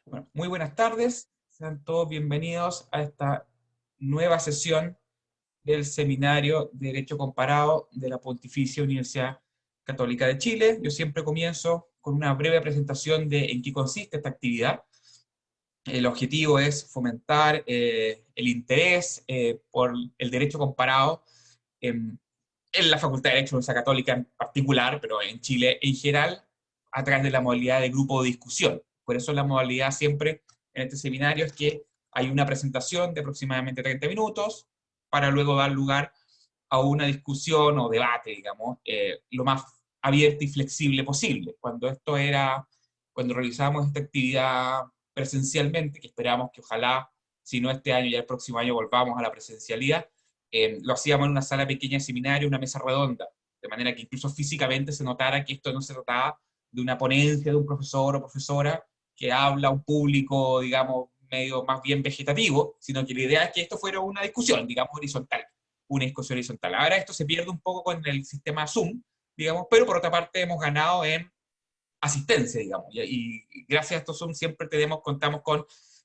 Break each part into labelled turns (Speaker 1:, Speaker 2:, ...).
Speaker 1: Bueno, muy buenas tardes, sean todos bienvenidos a esta nueva sesión del Seminario de Derecho Comparado de la Pontificia Universidad Católica de Chile. Yo siempre comienzo con una breve presentación de en qué consiste esta actividad. El objetivo es fomentar el interés por el derecho comparado en la Facultad de Derecho de la Universidad Católica en particular, pero en Chile en general, a través de la modalidad de grupo de discusión. Por eso la modalidad siempre en este seminario es que hay una presentación de aproximadamente 30 minutos para luego dar lugar a una discusión o debate, digamos, lo más abierta y flexible posible. Cuando realizábamos esta actividad presencialmente, que esperamos que ojalá, si no este año, ya el próximo año volvamos a la presencialidad, lo hacíamos en una sala pequeña de seminario, una mesa redonda, de manera que incluso físicamente se notara que esto no se trataba de una ponencia de un profesor o profesora que habla a un público, digamos, medio más bien vegetativo, sino que la idea es que esto fuera una discusión, digamos, horizontal, una discusión horizontal. Ahora esto se pierde un poco con el sistema Zoom, digamos, pero por otra parte hemos ganado en asistencia, digamos, y gracias a estos Zoom siempre contamos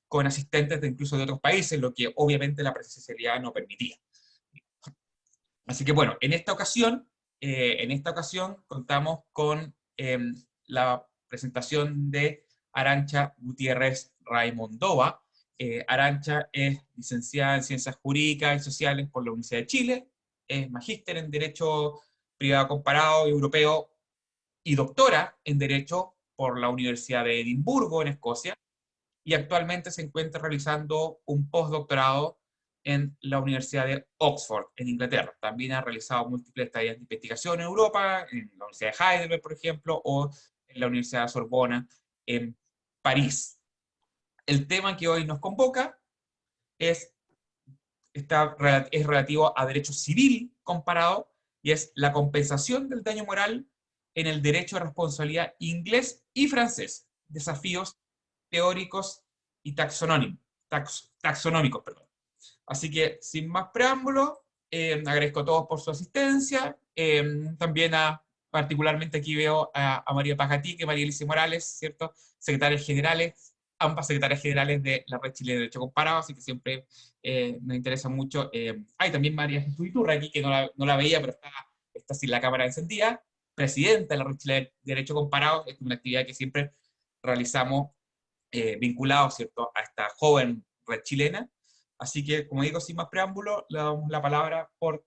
Speaker 1: con asistentes incluso de otros países, lo que obviamente la presencialidad no permitía. Así que bueno, en esta ocasión contamos con la presentación de Arantxa Gutiérrez Raimondova. Arantxa es licenciada en Ciencias Jurídicas y Sociales por la Universidad de Chile, es magíster en Derecho Privado Comparado Europeo y doctora en Derecho por la Universidad de Edimburgo, en Escocia, y actualmente se encuentra realizando un postdoctorado en la Universidad de Oxford, en Inglaterra. También ha realizado múltiples tareas de investigación en Europa, en la Universidad de Heidelberg, por ejemplo, o en la Universidad de Sorbona, en París. El tema que hoy nos convoca es, es relativo a derecho civil comparado, y es la compensación del daño moral en el derecho de responsabilidad inglés y francés. Desafíos teóricos y taxonómicos. Perdón. Así que, sin más preámbulo, agradezco a todos por su asistencia. También particularmente aquí veo a María Pajatique, María Alicia Morales, ¿cierto? Secretarias generales, ambas secretarias generales de la Red Chilena de Derecho Comparado, así que siempre nos interesa mucho. Hay también María Jesús Iturra aquí, que no la veía, pero está sin la cámara encendida, presidenta de la Red Chilena de Derecho Comparado. Es una actividad que siempre realizamos vinculados, ¿cierto?, a esta joven red chilena. Así que, como digo, sin más preámbulo, le damos la palabra por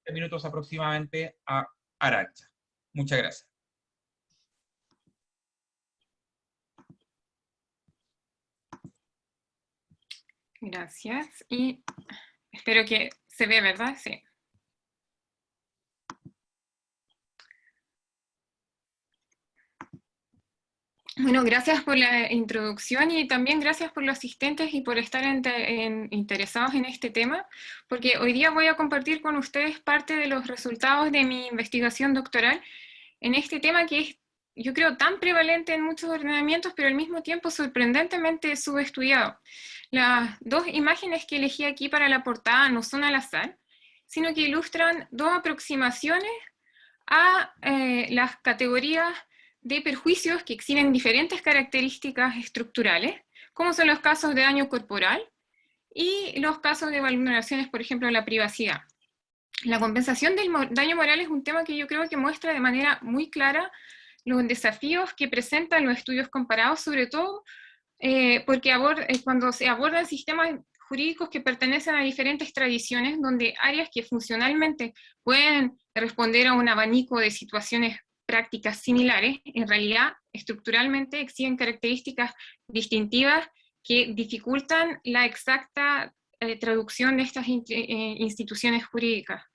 Speaker 1: 20 minutos aproximadamente a Arantxa. Muchas gracias.
Speaker 2: Gracias. Y espero que se ve, ¿verdad? Sí. Bueno, gracias por la introducción y también gracias por los asistentes y por estar interesados en este tema, porque hoy día voy a compartir con ustedes parte de los resultados de mi investigación doctoral en este tema que es, yo creo, tan prevalente en muchos ordenamientos, pero al mismo tiempo sorprendentemente subestudiado. Las dos imágenes que elegí aquí para la portada no son al azar, sino que ilustran dos aproximaciones a las categorías de perjuicios que exhiben diferentes características estructurales, como son los casos de daño corporal y los casos de vulneraciones, por ejemplo, a la privacidad. La compensación del daño moral es un tema que yo creo que muestra de manera muy clara los desafíos que presentan los estudios comparados, sobre todo porque cuando se abordan sistemas jurídicos que pertenecen a diferentes tradiciones, donde áreas que funcionalmente pueden responder a un abanico de situaciones prácticas similares, en realidad estructuralmente exhiben características distintivas que dificultan la exacta traducción de estas instituciones jurídicas.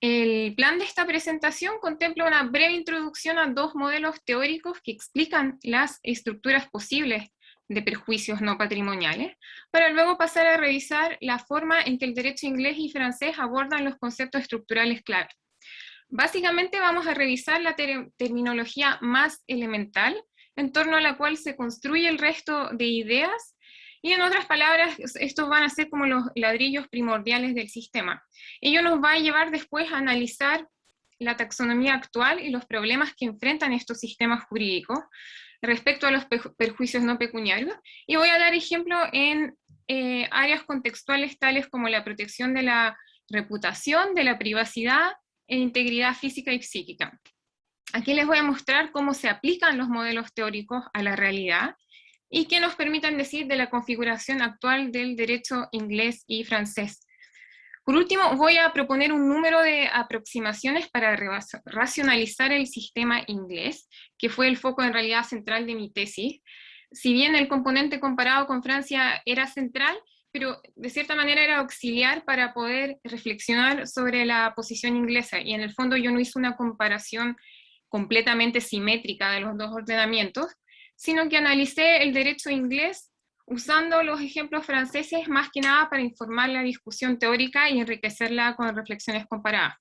Speaker 2: El plan de esta presentación contempla una breve introducción a dos modelos teóricos que explican las estructuras posibles de perjuicios no patrimoniales, para luego pasar a revisar la forma en que el derecho inglés y francés abordan los conceptos estructurales clave. Básicamente vamos a revisar la terminología más elemental, en torno a la cual se construye el resto de ideas, y en otras palabras, estos van a ser como los ladrillos primordiales del sistema. Ello nos va a llevar después a analizar la taxonomía actual y los problemas que enfrentan estos sistemas jurídicos respecto a los perjuicios no pecuniarios, y voy a dar ejemplo en áreas contextuales tales como la protección de la reputación, de la privacidad e integridad física y psíquica. Aquí les voy a mostrar cómo se aplican los modelos teóricos a la realidad y qué nos permiten decir de la configuración actual del derecho inglés y francés. Por último, voy a proponer un número de aproximaciones para racionalizar el sistema inglés, que fue el foco en realidad central de mi tesis. Si bien el componente comparado con Francia era central, pero de cierta manera era auxiliar para poder reflexionar sobre la posición inglesa, y en el fondo yo no hice una comparación completamente simétrica de los dos ordenamientos, sino que analicé el derecho inglés usando los ejemplos franceses más que nada para informar la discusión teórica y enriquecerla con reflexiones comparadas.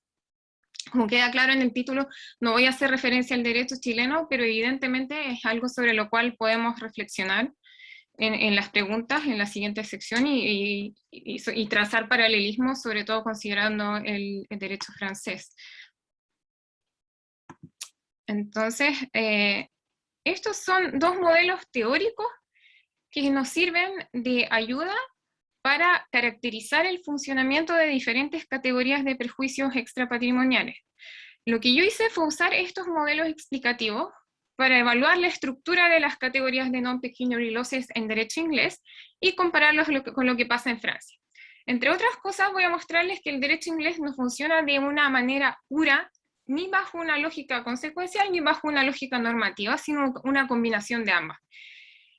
Speaker 2: Como queda claro en el título, no voy a hacer referencia al derecho chileno, pero evidentemente es algo sobre lo cual podemos reflexionar en las preguntas en la siguiente sección y trazar paralelismos, sobre todo considerando el derecho francés. Entonces, estos son dos modelos teóricos que nos sirven de ayuda para caracterizar el funcionamiento de diferentes categorías de perjuicios extrapatrimoniales. Lo que yo hice fue usar estos modelos explicativos para evaluar la estructura de las categorías de non-pecuniary losses en derecho inglés y compararlos con lo que pasa en Francia. Entre otras cosas, voy a mostrarles que el derecho inglés no funciona de una manera pura, ni bajo una lógica consecuencial, ni bajo una lógica normativa, sino una combinación de ambas.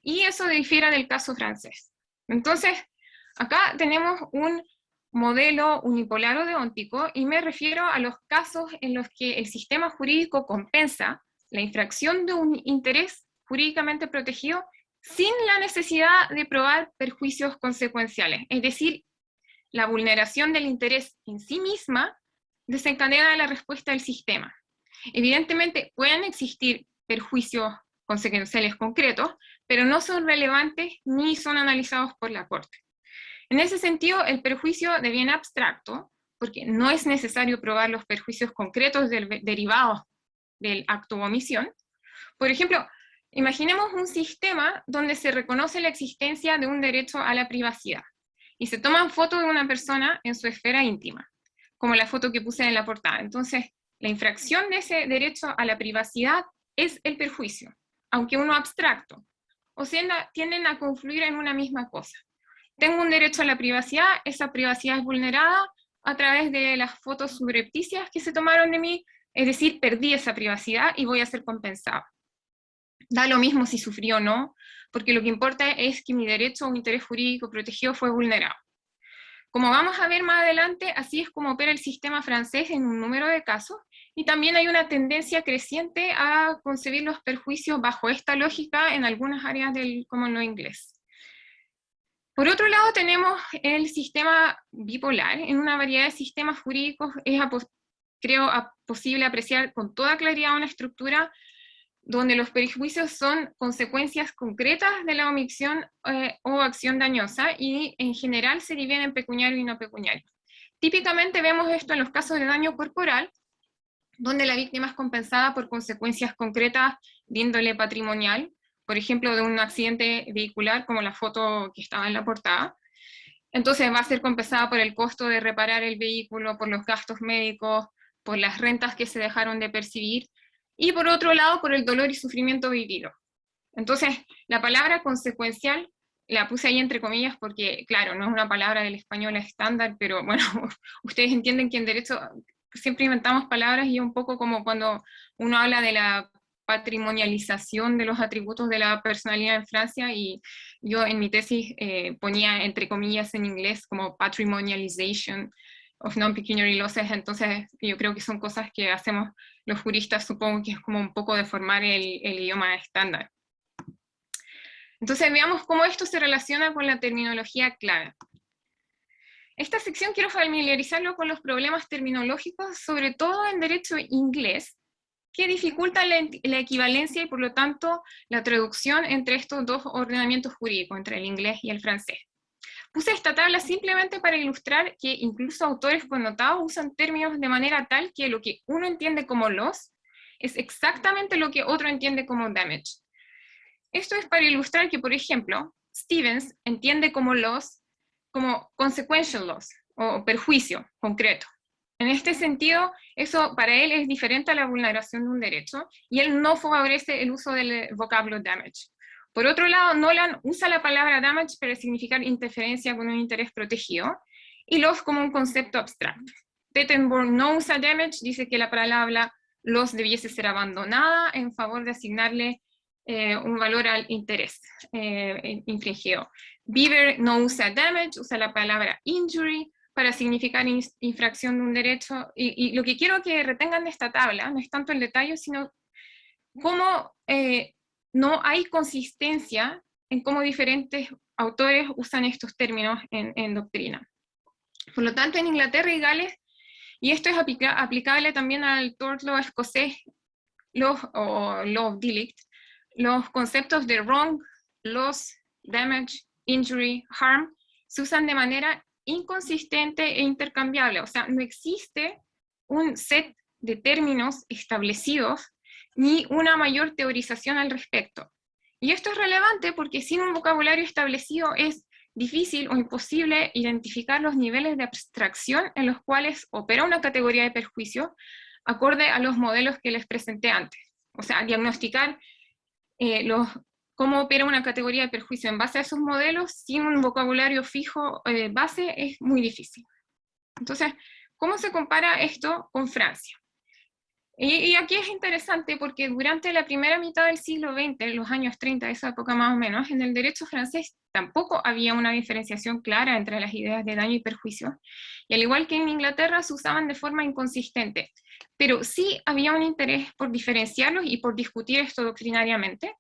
Speaker 2: Y eso difiere del caso francés. Entonces, acá tenemos un modelo unipolar o deóntico, y me refiero a los casos en los que el sistema jurídico compensa la infracción de un interés jurídicamente protegido sin la necesidad de probar perjuicios consecuenciales. Es decir, la vulneración del interés en sí misma desencadena la respuesta del sistema. Evidentemente, pueden existir perjuicios consecuenciales concretos, pero no son relevantes ni son analizados por la Corte. En ese sentido, el perjuicio deviene abstracto, porque no es necesario probar los perjuicios concretos derivados del acto o omisión. Por ejemplo, imaginemos un sistema donde se reconoce la existencia de un derecho a la privacidad, y se toman fotos de una persona en su esfera íntima, como la foto que puse en la portada. Entonces, la infracción de ese derecho a la privacidad es el perjuicio, aunque uno abstracto, o sea, tienden a confluir en una misma cosa. Tengo un derecho a la privacidad, esa privacidad es vulnerada a través de las fotos subrepticias que se tomaron de mí, es decir, perdí esa privacidad y voy a ser compensado. Da lo mismo si sufrí o no, porque lo que importa es que mi derecho o interés jurídico protegido fue vulnerado. Como vamos a ver más adelante, así es como opera el sistema francés en un número de casos, y también hay una tendencia creciente a concebir los perjuicios bajo esta lógica en algunas áreas del common law inglés. Por otro lado, tenemos el sistema bipolar. En una variedad de sistemas jurídicos es, creo, posible apreciar con toda claridad una estructura donde los perjuicios son consecuencias concretas de la omisión o acción dañosa, y en general se dividen en pecuniario y no pecuniario. Típicamente vemos esto en los casos de daño corporal, donde la víctima es compensada por consecuencias concretas de índole patrimonial, por ejemplo, de un accidente vehicular, como la foto que estaba en la portada. Entonces va a ser compensada por el costo de reparar el vehículo, por los gastos médicos, por las rentas que se dejaron de percibir, y por otro lado, por el dolor y sufrimiento vivido. Entonces, la palabra consecuencial la puse ahí entre comillas porque, claro, no es una palabra del español estándar, pero bueno, ustedes entienden que en derecho siempre inventamos palabras, y es un poco como cuando uno habla de la patrimonialización de los atributos de la personalidad en Francia, y yo en mi tesis ponía entre comillas en inglés como patrimonialization of non-pecuniary losses. Entonces yo creo que son cosas que hacemos los juristas, supongo que es como un poco deformar el idioma estándar. Entonces veamos cómo esto se relaciona con la terminología clave. Esta sección quiero familiarizarlo con los problemas terminológicos, sobre todo en derecho inglés, que dificultan la equivalencia y por lo tanto la traducción entre estos dos ordenamientos jurídicos, entre el inglés y el francés. Puse esta tabla simplemente para ilustrar que incluso autores connotados usan términos de manera tal que lo que uno entiende como loss es exactamente lo que otro entiende como damage. Esto es para ilustrar que, por ejemplo, Stevens entiende como loss como consequential loss, o perjuicio concreto. En este sentido, eso para él es diferente a la vulneración de un derecho, y él no favorece el uso del vocablo damage. Por otro lado, Nolan usa la palabra damage para significar interferencia con un interés protegido, y loss como un concepto abstracto. Tettenborg no usa damage, dice que la palabra loss debiese ser abandonada en favor de asignarle un valor al interés infringido. Beaver no usa damage, usa la palabra injury para significar infracción de un derecho, y lo que quiero que retengan de esta tabla no es tanto el detalle, sino cómo no hay consistencia en cómo diferentes autores usan estos términos en doctrina. Por lo tanto, en Inglaterra y Gales, y esto es aplicable también al tort law escocés o law of delict, los conceptos de wrong, loss, damage, injury, harm, se usan de manera inconsistente e intercambiable. O sea, no existe un set de términos establecidos ni una mayor teorización al respecto. Y esto es relevante porque sin un vocabulario establecido es difícil o imposible identificar los niveles de abstracción en los cuales opera una categoría de perjuicio acorde a los modelos que les presenté antes. O sea, diagnosticar cómo opera una categoría de perjuicio en base a esos modelos sin un vocabulario fijo base es muy difícil. Entonces, ¿cómo se compara esto con Francia? Y aquí es interesante porque durante la primera mitad del siglo XX, los años 30, esa época más o menos, en el derecho francés tampoco había una diferenciación clara entre las ideas de daño y perjuicio, y al igual que en Inglaterra se usaban de forma inconsistente, pero sí había un interés por diferenciarlos y por discutir esto doctrinariamente,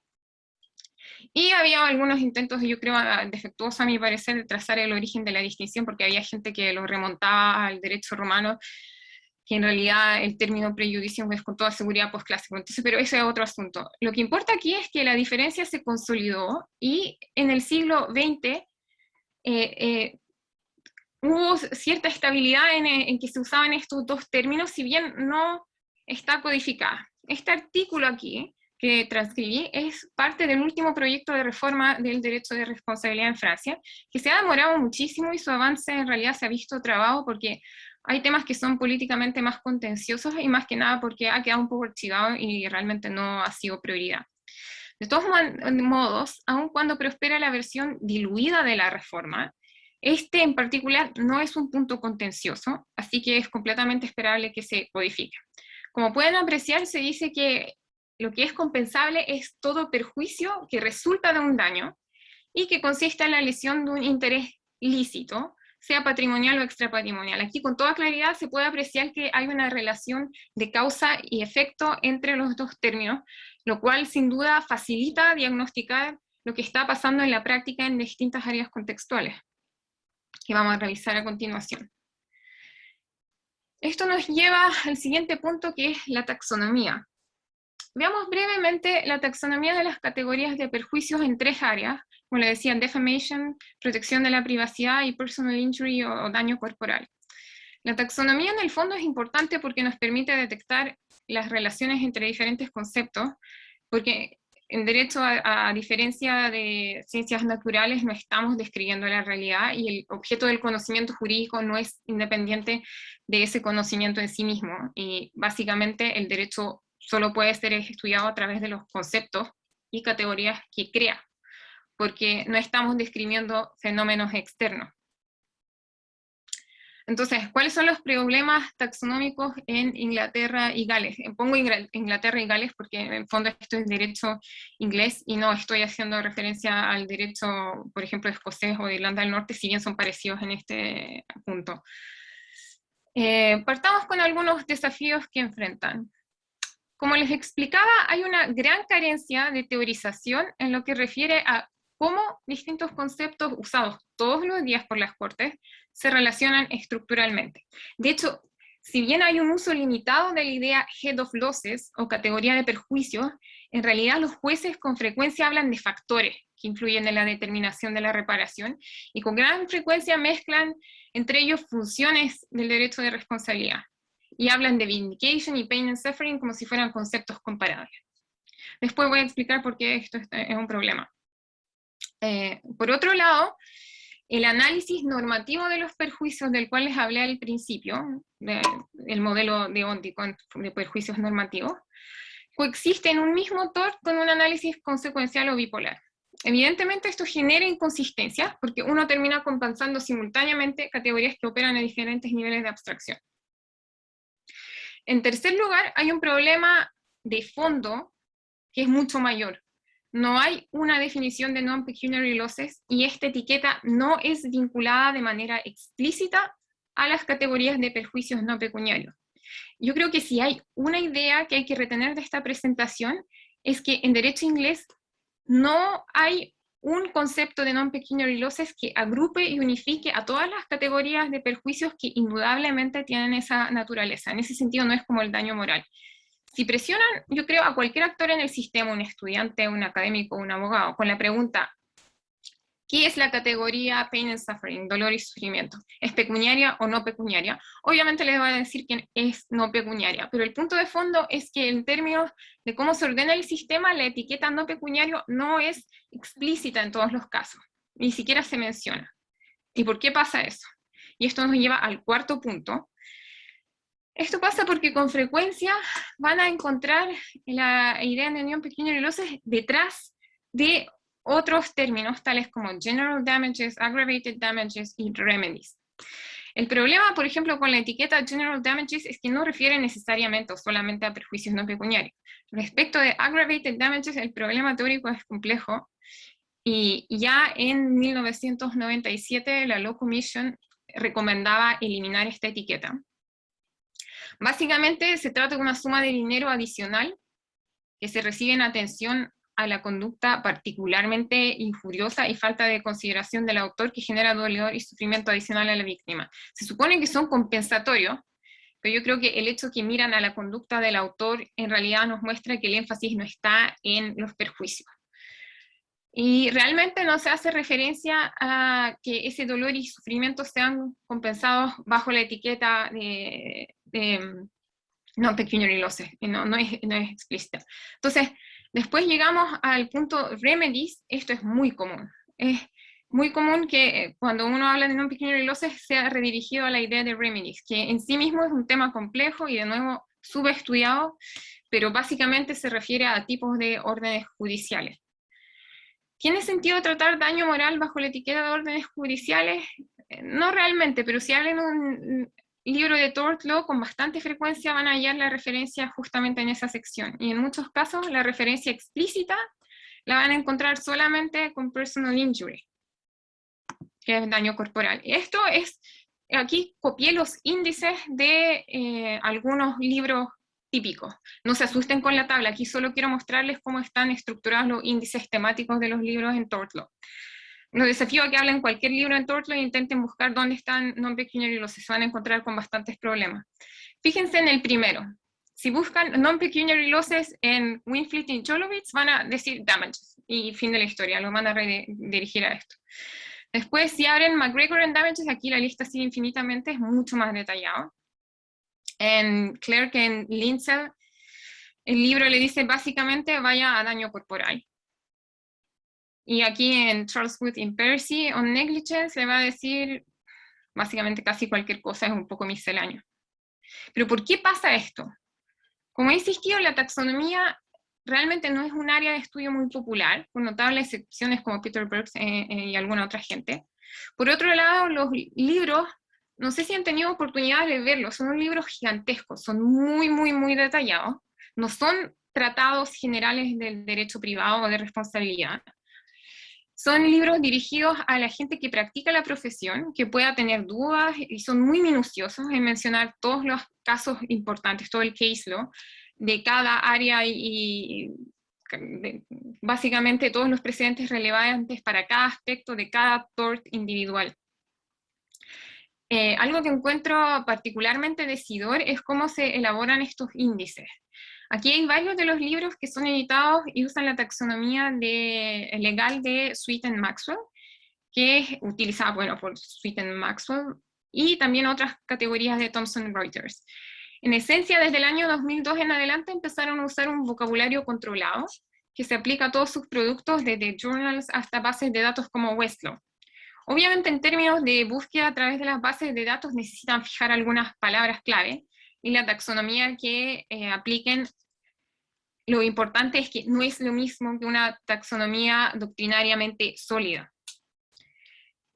Speaker 2: y había algunos intentos, yo creo, defectuosos a mi parecer, de trazar el origen de la distinción, porque había gente que lo remontaba al derecho romano, que en realidad el término prejudicium es con toda seguridad posclásico. Entonces, pero ese es otro asunto. Lo que importa aquí es que la diferencia se consolidó y en el siglo XX hubo cierta estabilidad en que se usaban estos dos términos, si bien no está codificada. Este artículo aquí que transcribí es parte del último proyecto de reforma del derecho de responsabilidad en Francia, que se ha demorado muchísimo y su avance en realidad se ha visto trabado porque hay temas que son políticamente más contenciosos y más que nada porque ha quedado un poco archivado y realmente no ha sido prioridad. De todos modos, aun cuando prospera la versión diluida de la reforma, este en particular no es un punto contencioso, así que es completamente esperable que se codifique. Como pueden apreciar, se dice que lo que es compensable es todo perjuicio que resulta de un daño y que consiste en la lesión de un interés lícito, sea patrimonial o extrapatrimonial. Aquí con toda claridad se puede apreciar que hay una relación de causa y efecto entre los dos términos, lo cual sin duda facilita diagnosticar lo que está pasando en la práctica en distintas áreas contextuales, que vamos a revisar a continuación. Esto nos lleva al siguiente punto, que es la taxonomía. Veamos brevemente la taxonomía de las categorías de perjuicios en tres áreas, como le decía, defamation, protección de la privacidad y personal injury o daño corporal. La taxonomía en el fondo es importante porque nos permite detectar las relaciones entre diferentes conceptos, porque en derecho, a diferencia de ciencias naturales, no estamos describiendo la realidad y el objeto del conocimiento jurídico no es independiente de ese conocimiento en sí mismo, y básicamente el derecho solo puede ser estudiado a través de los conceptos y categorías que crea, porque no estamos describiendo fenómenos externos. Entonces, ¿cuáles son los problemas taxonómicos en Inglaterra y Gales? Pongo Inglaterra y Gales porque en el fondo esto es derecho inglés y no estoy haciendo referencia al derecho, por ejemplo, escocés o de Irlanda del Norte, si bien son parecidos en este punto. Partamos con algunos desafíos que enfrentan. Como les explicaba, hay una gran carencia de teorización en lo que refiere a cómo distintos conceptos usados todos los días por las Cortes se relacionan estructuralmente. De hecho, si bien hay un uso limitado de la idea head of losses o categoría de perjuicios, en realidad los jueces con frecuencia hablan de factores que influyen en la determinación de la reparación, y con gran frecuencia mezclan entre ellos funciones del derecho de responsabilidad, y hablan de vindication y pain and suffering como si fueran conceptos comparables. Después voy a explicar por qué esto es un problema. Por otro lado, el análisis normativo de los perjuicios del cual les hablé al principio, el modelo de Onticon de perjuicios normativos, coexiste en un motor con un análisis consecuencial o bipolar. Evidentemente esto genera inconsistencias, porque uno termina compensando simultáneamente categorías que operan a diferentes niveles de abstracción. En tercer lugar, hay un problema de fondo que es mucho mayor. No hay una definición de non-pecuniary losses, y esta etiqueta no es vinculada de manera explícita a las categorías de perjuicios no pecuniarios. Yo creo que si hay una idea que hay que retener de esta presentación, es que en derecho inglés no hay un concepto de non-pecuniary losses que agrupe y unifique a todas las categorías de perjuicios que indudablemente tienen esa naturaleza. En ese sentido no es como el daño moral. Si presionan, yo creo, a cualquier actor en el sistema, un estudiante, un académico, un abogado, con la pregunta, ¿qué es la categoría pain and suffering, dolor y sufrimiento? ¿Es pecuniaria o no pecuniaria? Obviamente les voy a decir que es no pecuniaria, pero el punto de fondo es que en términos de cómo se ordena el sistema, la etiqueta no pecuniario no es explícita en todos los casos, ni siquiera se menciona. ¿Y por qué pasa eso? Y esto nos lleva al cuarto punto. Esto pasa porque con frecuencia van a encontrar la idea de non-pecuniary losses detrás de otros términos, tales como general damages, aggravated damages y remedies. El problema, por ejemplo, con la etiqueta general damages es que no refiere necesariamente o solamente a perjuicios no pecuniarios. Respecto de aggravated damages, el problema teórico es complejo, y ya en 1997 la Law Commission recomendaba eliminar esta etiqueta. Básicamente se trata de una suma de dinero adicional que se recibe en atención a la conducta particularmente injuriosa y falta de consideración del autor que genera dolor y sufrimiento adicional a la víctima. Se supone que son compensatorios, pero yo creo que el hecho que miran a la conducta del autor en realidad nos muestra que el énfasis no está en los perjuicios. Y realmente no se hace referencia a que ese dolor y sufrimiento sean compensados bajo la etiqueta de non-pecuniary losses, no es explícita. Entonces, después llegamos al punto remedies. Esto es muy común. Es muy común que cuando uno habla de non-pecuniary losses sea redirigido a la idea de remedies, que en sí mismo es un tema complejo y de nuevo subestudiado, pero básicamente se refiere a tipos de órdenes judiciales. ¿Tiene sentido tratar daño moral bajo la etiqueta de órdenes judiciales? No realmente, pero si hablan un libro de tort law, con bastante frecuencia van a hallar la referencia justamente en esa sección, y en muchos casos la referencia explícita la van a encontrar solamente con personal injury, que es daño corporal. Esto es, aquí copié los índices de algunos libros típicos. No se asusten con la tabla, aquí solo quiero mostrarles cómo están estructurados los índices temáticos de los libros en tort law. Los desafío a que hablen cualquier libro en tort law e intenten buscar dónde están non-pecuniary losses, se van a encontrar con bastantes problemas. Fíjense en el primero. Si buscan non-pecuniary losses en Winfleet y Jolowitz, van a decir damages, y fin de la historia, lo van a redirigir a esto. Después, si abren McGregor en damages, aquí la lista sigue infinitamente, es mucho más detallado. En Clerk, en Lindsay, el libro le dice básicamente vaya a daño corporal. Y aquí en Charles Wood in Percy, on negligence, le va a decir básicamente casi cualquier cosa, es un poco misceláneo. Pero ¿por qué pasa esto? Como he insistido, la taxonomía realmente no es un área de estudio muy popular, con notables excepciones como Peter Burks y alguna otra gente. Por otro lado, los libros, no sé si han tenido oportunidad de verlos, son libros gigantescos, son muy detallados, no son tratados generales del derecho privado o de responsabilidad. Son libros dirigidos a la gente que practica la profesión, que pueda tener dudas, y son muy minuciosos en mencionar todos los casos importantes, todo el case law de cada área y básicamente todos los precedentes relevantes para cada aspecto de cada tort individual. Algo que encuentro particularmente decidor es cómo se elaboran estos índices. Aquí hay varios de los libros que son editados y usan la taxonomía legal de Sweeten-Maxwell, que es utilizada, bueno, por Sweeten-Maxwell, y también otras categorías de Thomson Reuters. En esencia, desde el año 2002 en adelante empezaron a usar un vocabulario controlado, que se aplica a todos sus productos, desde journals hasta bases de datos como Westlaw. Obviamente, en términos de búsqueda a través de las bases de datos, necesitan fijar algunas palabras clave, y la taxonomía que apliquen, lo importante es que no es lo mismo que una taxonomía doctrinariamente sólida.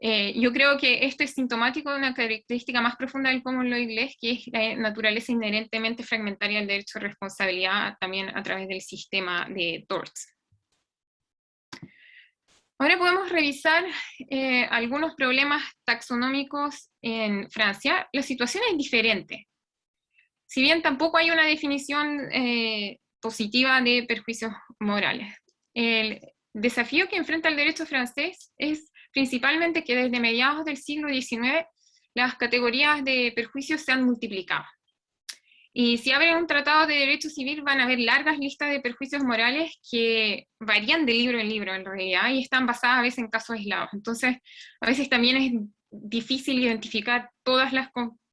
Speaker 2: Yo creo que esto es sintomático de una característica más profunda del common law inglés, que es la naturaleza inherentemente fragmentaria del derecho de responsabilidad, también a través del sistema de torts. Ahora podemos revisar algunos problemas taxonómicos en Francia. La situación es diferente. Si bien tampoco hay una definición positiva de perjuicios morales. El desafío que enfrenta el derecho francés es principalmente que desde mediados del siglo XIX las categorías de perjuicios se han multiplicado. Y si abren un tratado de derecho civil van a ver largas listas de perjuicios morales que varían de libro en libro en realidad y están basadas a veces en casos aislados. Entonces, a veces también es difícil identificar todas las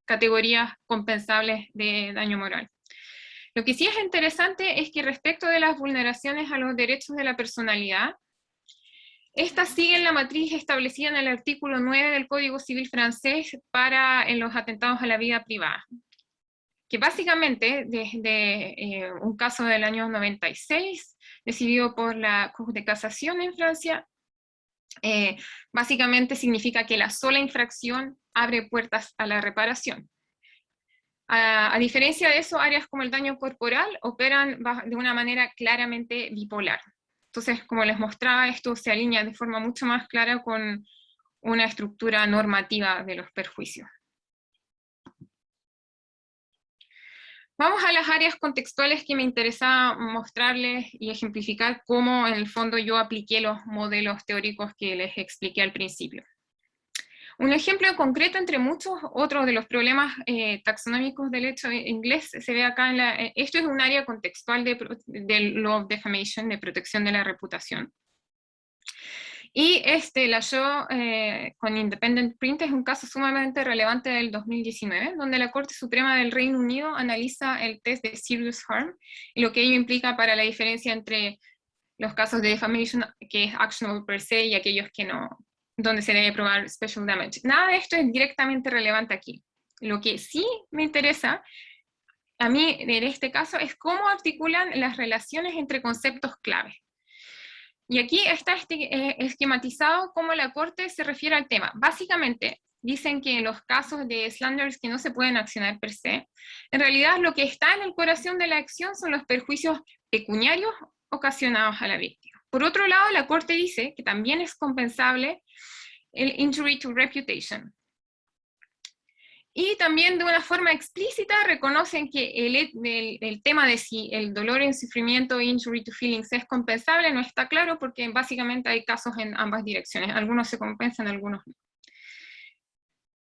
Speaker 2: categorías compensables de daño moral. Lo que sí es interesante es que respecto de las vulneraciones a los derechos de la personalidad, estas siguen la matriz establecida en el artículo 9 del Código Civil francés para los atentados a la vida privada, que básicamente desde un caso del año 96, decidido por la Cour de Casación en Francia, básicamente significa que la sola infracción abre puertas a la reparación. A diferencia de eso, áreas como el daño corporal operan de una manera claramente bipolar. Entonces, como les mostraba, esto se alinea de forma mucho más clara con una estructura normativa de los perjuicios. Vamos a las áreas contextuales que me interesa mostrarles y ejemplificar cómo en el fondo yo apliqué los modelos teóricos que les expliqué al principio. Un ejemplo concreto entre muchos otros de los problemas taxonómicos del derecho inglés se ve acá esto es un área contextual del Law of Defamation, de protección de la reputación. Y la Shaw con Independent Print es un caso sumamente relevante del 2019, donde la Corte Suprema del Reino Unido analiza el test de Serious Harm y lo que ello implica para la diferencia entre los casos de defamation, que es actionable per se, y aquellos que no, donde se debe probar special damage. Nada de esto es directamente relevante aquí. Lo que sí me interesa a mí en este caso es cómo articulan las relaciones entre conceptos clave. Y aquí está esquematizado cómo la Corte se refiere al tema. Básicamente, dicen que en los casos de slanders que no se pueden accionar per se, en realidad lo que está en el corazón de la acción son los perjuicios pecuniarios ocasionados a la víctima. Por otro lado, la Corte dice que también es compensable el injury to reputation. Y también de una forma explícita reconocen que el tema de si el dolor en sufrimiento, injury to feelings, es compensable no está claro porque básicamente hay casos en ambas direcciones. Algunos se compensan, algunos no.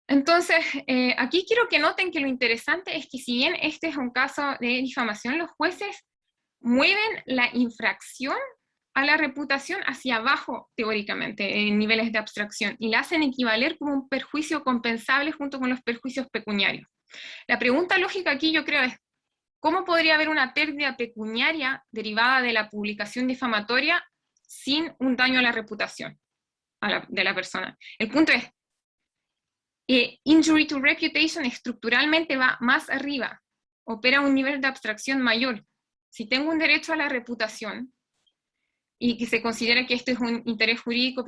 Speaker 2: Entonces, aquí quiero que noten que lo interesante es que si bien este es un caso de difamación, los jueces mueven la infracción a la reputación hacia abajo, teóricamente, en niveles de abstracción, y la hacen equivaler como un perjuicio compensable junto con los perjuicios pecuniarios. La pregunta lógica aquí, yo creo, es ¿cómo podría haber una pérdida pecuniaria derivada de la publicación difamatoria sin un daño a la reputación de la persona? El punto es, injury to reputation estructuralmente va más arriba, opera a un nivel de abstracción mayor. Si tengo un derecho a la reputación, y que se considera que esto es un interés jurídico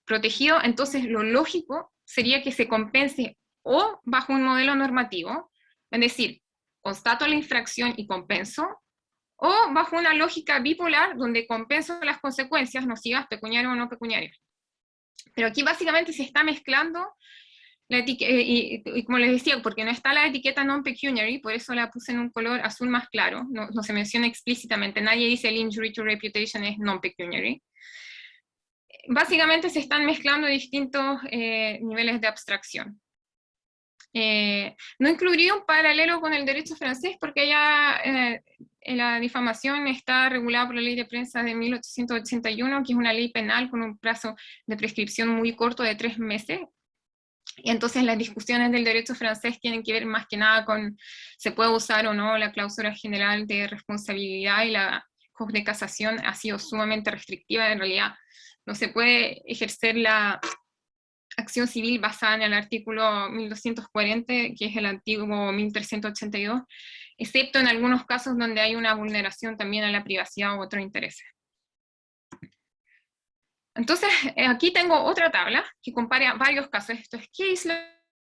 Speaker 2: protegido, entonces lo lógico sería que se compense o bajo un modelo normativo, es decir, constato la infracción y compenso, o bajo una lógica bipolar donde compenso las consecuencias nocivas, pecuniarias o no pecuniarias. Pero aquí básicamente se está mezclando la etiqueta, y como les decía, porque no está la etiqueta non-pecuniary, por eso la puse en un color azul más claro, no se menciona explícitamente, nadie dice el injury to reputation es non-pecuniary. Básicamente se están mezclando distintos niveles de abstracción. No incluiría un paralelo con el derecho francés porque ya la difamación está regulada por la Ley de Prensa de 1881, que es una ley penal con un plazo de prescripción muy corto de 3 meses. Y entonces las discusiones del derecho francés tienen que ver más que nada con se puede usar o no la cláusula general de responsabilidad, y la Corte de Casación ha sido sumamente restrictiva. En realidad no se puede ejercer la acción civil basada en el artículo 1240, que es el antiguo 1382, excepto en algunos casos donde hay una vulneración también a la privacidad u otros intereses. Entonces, aquí tengo otra tabla que compara varios casos. Esto es case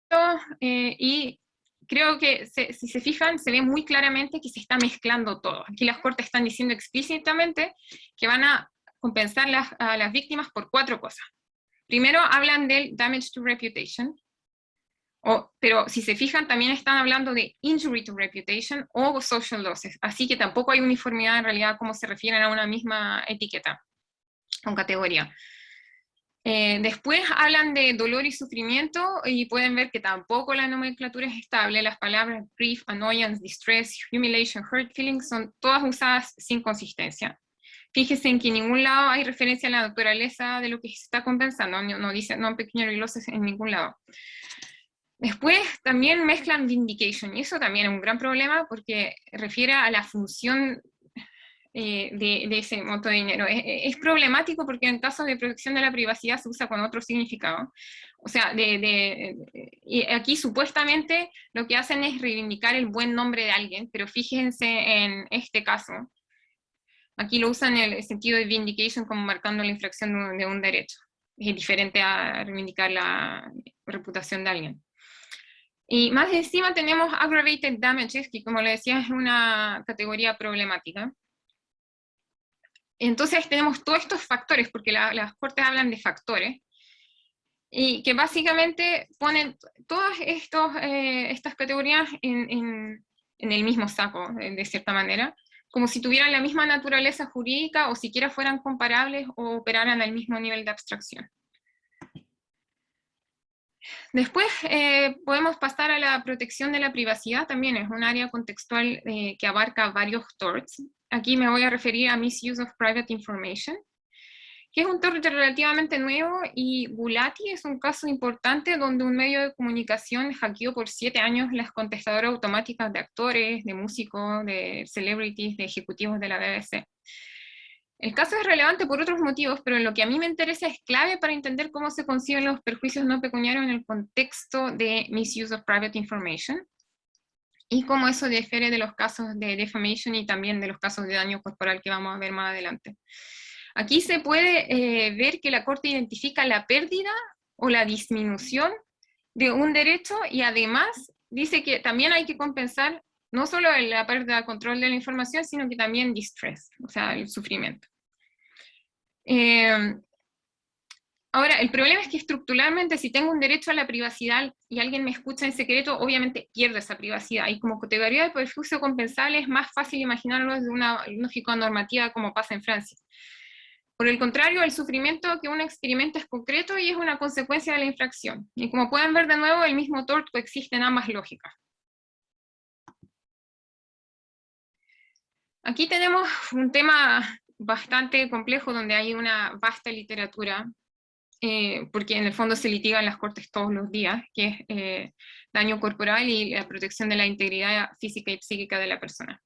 Speaker 2: law, y creo que si se fijan, se ve muy claramente que se está mezclando todo. Aquí las cortes están diciendo explícitamente que van a compensar a las víctimas por 4 cosas. Primero hablan del damage to reputation, pero si se fijan también están hablando de injury to reputation o social losses, así que tampoco hay uniformidad en realidad cómo se refieren a una misma etiqueta o categoría. Después hablan de dolor y sufrimiento, y pueden ver que tampoco la nomenclatura es estable. Las palabras grief, annoyance, distress, humiliation, hurt feelings son todas usadas sin consistencia. Fíjense en que en ningún lado hay referencia a la naturaleza de lo que se está compensando, no dice no pequeños glosses en ningún lado. Después también mezclan vindication, y eso también es un gran problema porque refiere a la función de ese monto de dinero. Es problemático porque en casos de protección de la privacidad se usa con otro significado. O sea, y aquí supuestamente lo que hacen es reivindicar el buen nombre de alguien, pero fíjense en este caso. Aquí lo usan en el sentido de vindication como marcando la infracción de un derecho. Es diferente a reivindicar la reputación de alguien. Y más encima tenemos aggravated damages, que como le decía es una categoría problemática. Entonces tenemos todos estos factores, porque las cortes hablan de factores, y que básicamente ponen todas estas categorías en el mismo saco, de cierta manera, como si tuvieran la misma naturaleza jurídica o siquiera fueran comparables o operaran al mismo nivel de abstracción. Después podemos pasar a la protección de la privacidad. También es un área contextual que abarca varios torts. Aquí me voy a referir a misuse of private information, que es un tort relativamente nuevo, y Gulati es un caso importante donde un medio de comunicación hackeó por 7 años las contestadoras automáticas de actores, de músicos, de celebrities, de ejecutivos de la BBC. El caso es relevante por otros motivos, pero en lo que a mí me interesa es clave para entender cómo se conciben los perjuicios no pecuniarios en el contexto de misuse of private information, y cómo eso difiere de los casos de defamation y también de los casos de daño corporal que vamos a ver más adelante. Aquí se puede ver que la Corte identifica la pérdida o la disminución de un derecho, y además dice que también hay que compensar no solo la pérdida de control de la información, sino que también distress, o sea, el sufrimiento. Ahora, el problema es que estructuralmente, si tengo un derecho a la privacidad y alguien me escucha en secreto, obviamente pierdo esa privacidad, y como categoría de perjuicio compensable es más fácil imaginarlo desde una lógica normativa como pasa en Francia. Por el contrario, el sufrimiento que uno experimenta es concreto y es una consecuencia de la infracción. Y como pueden ver de nuevo, el mismo tort coexiste en ambas lógicas. Aquí tenemos un tema bastante complejo donde hay una vasta literatura, porque en el fondo se litigan las cortes todos los días, que es daño corporal y la protección de la integridad física y psíquica de la persona.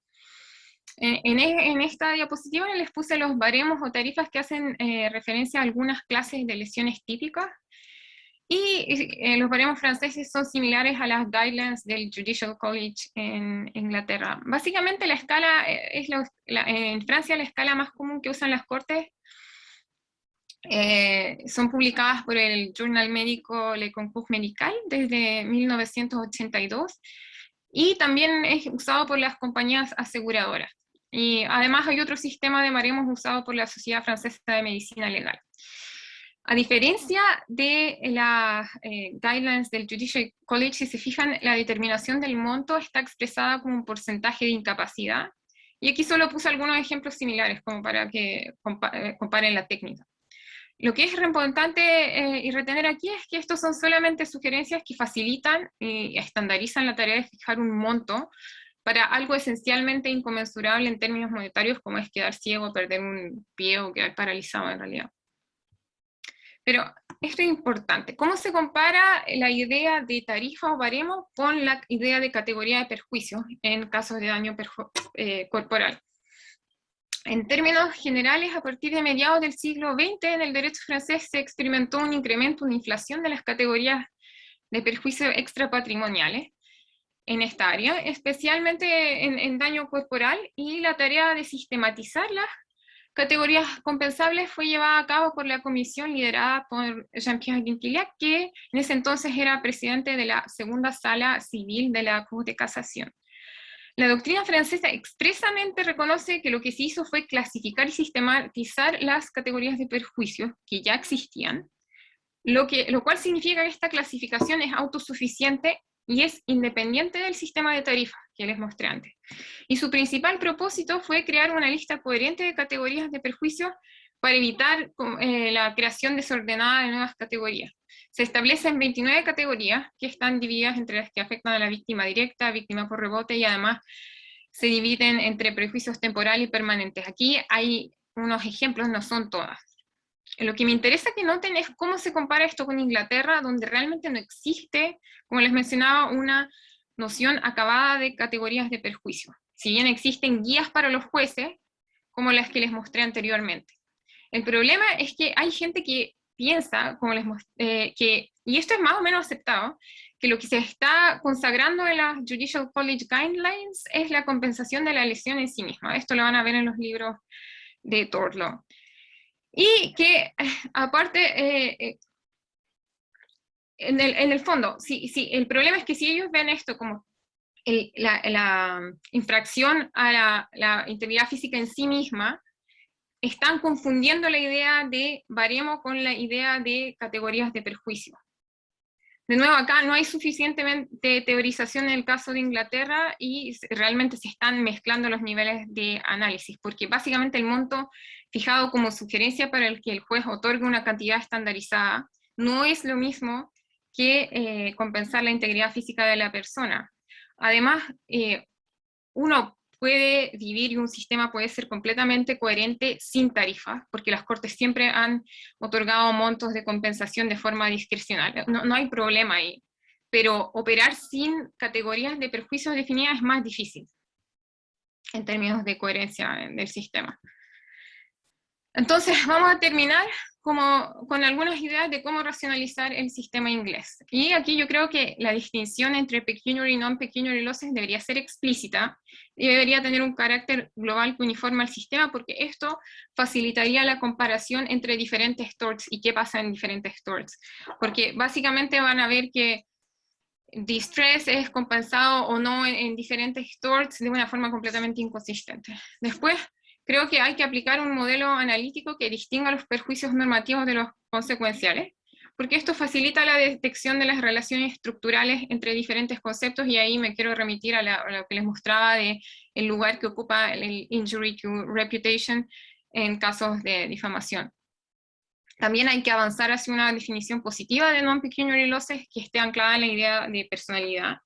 Speaker 2: En esta diapositiva les puse los baremos o tarifas que hacen referencia a algunas clases de lesiones típicas, y los baremos franceses son similares a las guidelines del Judicial College en Inglaterra. Básicamente la escala en Francia la escala más común que usan las cortes son publicadas por el Journal médico Le Concours Médical desde 1982, y también es usado por las compañías aseguradoras. Y además hay otro sistema de baremos usado por la Sociedad Francesa de Medicina Legal. A diferencia de las guidelines del Judicial College, si se fijan, la determinación del monto está expresada como un porcentaje de incapacidad, y aquí solo puse algunos ejemplos similares como para que comparen la técnica. Lo que es importante y retener aquí es que estos son solamente sugerencias que facilitan y estandarizan la tarea de fijar un monto, para algo esencialmente inconmensurable en términos monetarios, como es quedar ciego, perder un pie o quedar paralizado en realidad. Pero esto es importante. ¿Cómo se compara la idea de tarifa o baremo con la idea de categoría de perjuicio en casos de daño corporal? En términos generales, a partir de mediados del siglo XX, en el derecho francés se experimentó un incremento, una inflación de las categorías de perjuicio extrapatrimoniales en esta área, especialmente en daño corporal, y la tarea de sistematizar las categorías compensables fue llevada a cabo por la comisión liderada por Jean-Pierre Guinquilhac, que en ese entonces era presidente de la segunda sala civil de la Cour de Casación. La doctrina francesa expresamente reconoce que lo que se hizo fue clasificar y sistematizar las categorías de perjuicio que ya existían, lo cual significa que esta clasificación es autosuficiente y es independiente del sistema de tarifas que les mostré antes. Y su principal propósito fue crear una lista coherente de categorías de perjuicio para evitar la creación desordenada de nuevas categorías. Se establecen 29 categorías que están divididas entre las que afectan a la víctima directa, víctima por rebote, y además se dividen entre perjuicios temporales y permanentes. Aquí hay unos ejemplos, no son todas. Lo que me interesa que noten es cómo se compara esto con Inglaterra, donde realmente no existe, como les mencionaba, una noción acabada de categorías de perjuicio. Si bien existen guías para los jueces, como las que les mostré anteriormente. El problema es que hay gente que piensa, como les mostré, y esto es más o menos aceptado, que lo que se está consagrando en las Judicial College Guidelines es la compensación de la lesión en sí misma. Esto lo van a ver en los libros de tort law. Y que, aparte, en el fondo, el problema es que si ellos ven esto como la infracción a la integridad física en sí misma, están confundiendo la idea de baremo con la idea de categorías de perjuicio. De nuevo, acá no hay suficientemente teorización en el caso de Inglaterra y realmente se están mezclando los niveles de análisis, porque básicamente el monto fijado como sugerencia para el que el juez otorgue una cantidad estandarizada no es lo mismo que compensar la integridad física de la persona. Además, uno puede vivir y un sistema puede ser completamente coherente sin tarifas, porque las Cortes siempre han otorgado montos de compensación de forma discrecional. No hay problema ahí. Pero operar sin categorías de perjuicios definidas es más difícil en términos de coherencia del sistema. Entonces, vamos a terminar con algunas ideas de cómo racionalizar el sistema inglés. Y aquí yo creo que la distinción entre pecuniary y non-pecuniary losses debería ser explícita y debería tener un carácter global que uniforme al sistema, porque esto facilitaría la comparación entre diferentes torts y qué pasa en diferentes torts. Porque básicamente van a ver que distress es compensado o no en diferentes torts de una forma completamente inconsistente. Después, creo que hay que aplicar un modelo analítico que distinga los perjuicios normativos de los consecuenciales, porque esto facilita la detección de las relaciones estructurales entre diferentes conceptos, y ahí me quiero remitir a lo que les mostraba de el lugar que ocupa el injury to reputation en casos de difamación. También hay que avanzar hacia una definición positiva de non-pecuniary losses que esté anclada en la idea de personalidad.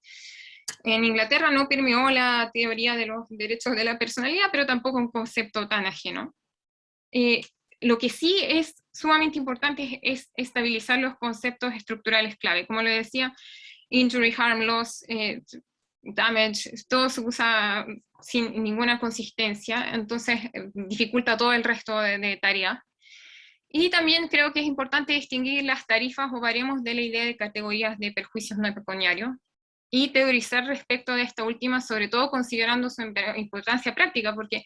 Speaker 2: En Inglaterra no permeó la teoría de los derechos de la personalidad, pero tampoco un concepto tan ajeno. Lo que sí es sumamente importante es estabilizar los conceptos estructurales clave. Como le decía, injury, harm, loss, damage, todo se usa sin ninguna consistencia, entonces dificulta todo el resto de tareas. Y también creo que es importante distinguir las tarifas o baremos de la idea de categorías de perjuicios no pecuniarios y teorizar respecto de esta última, sobre todo considerando su importancia práctica, porque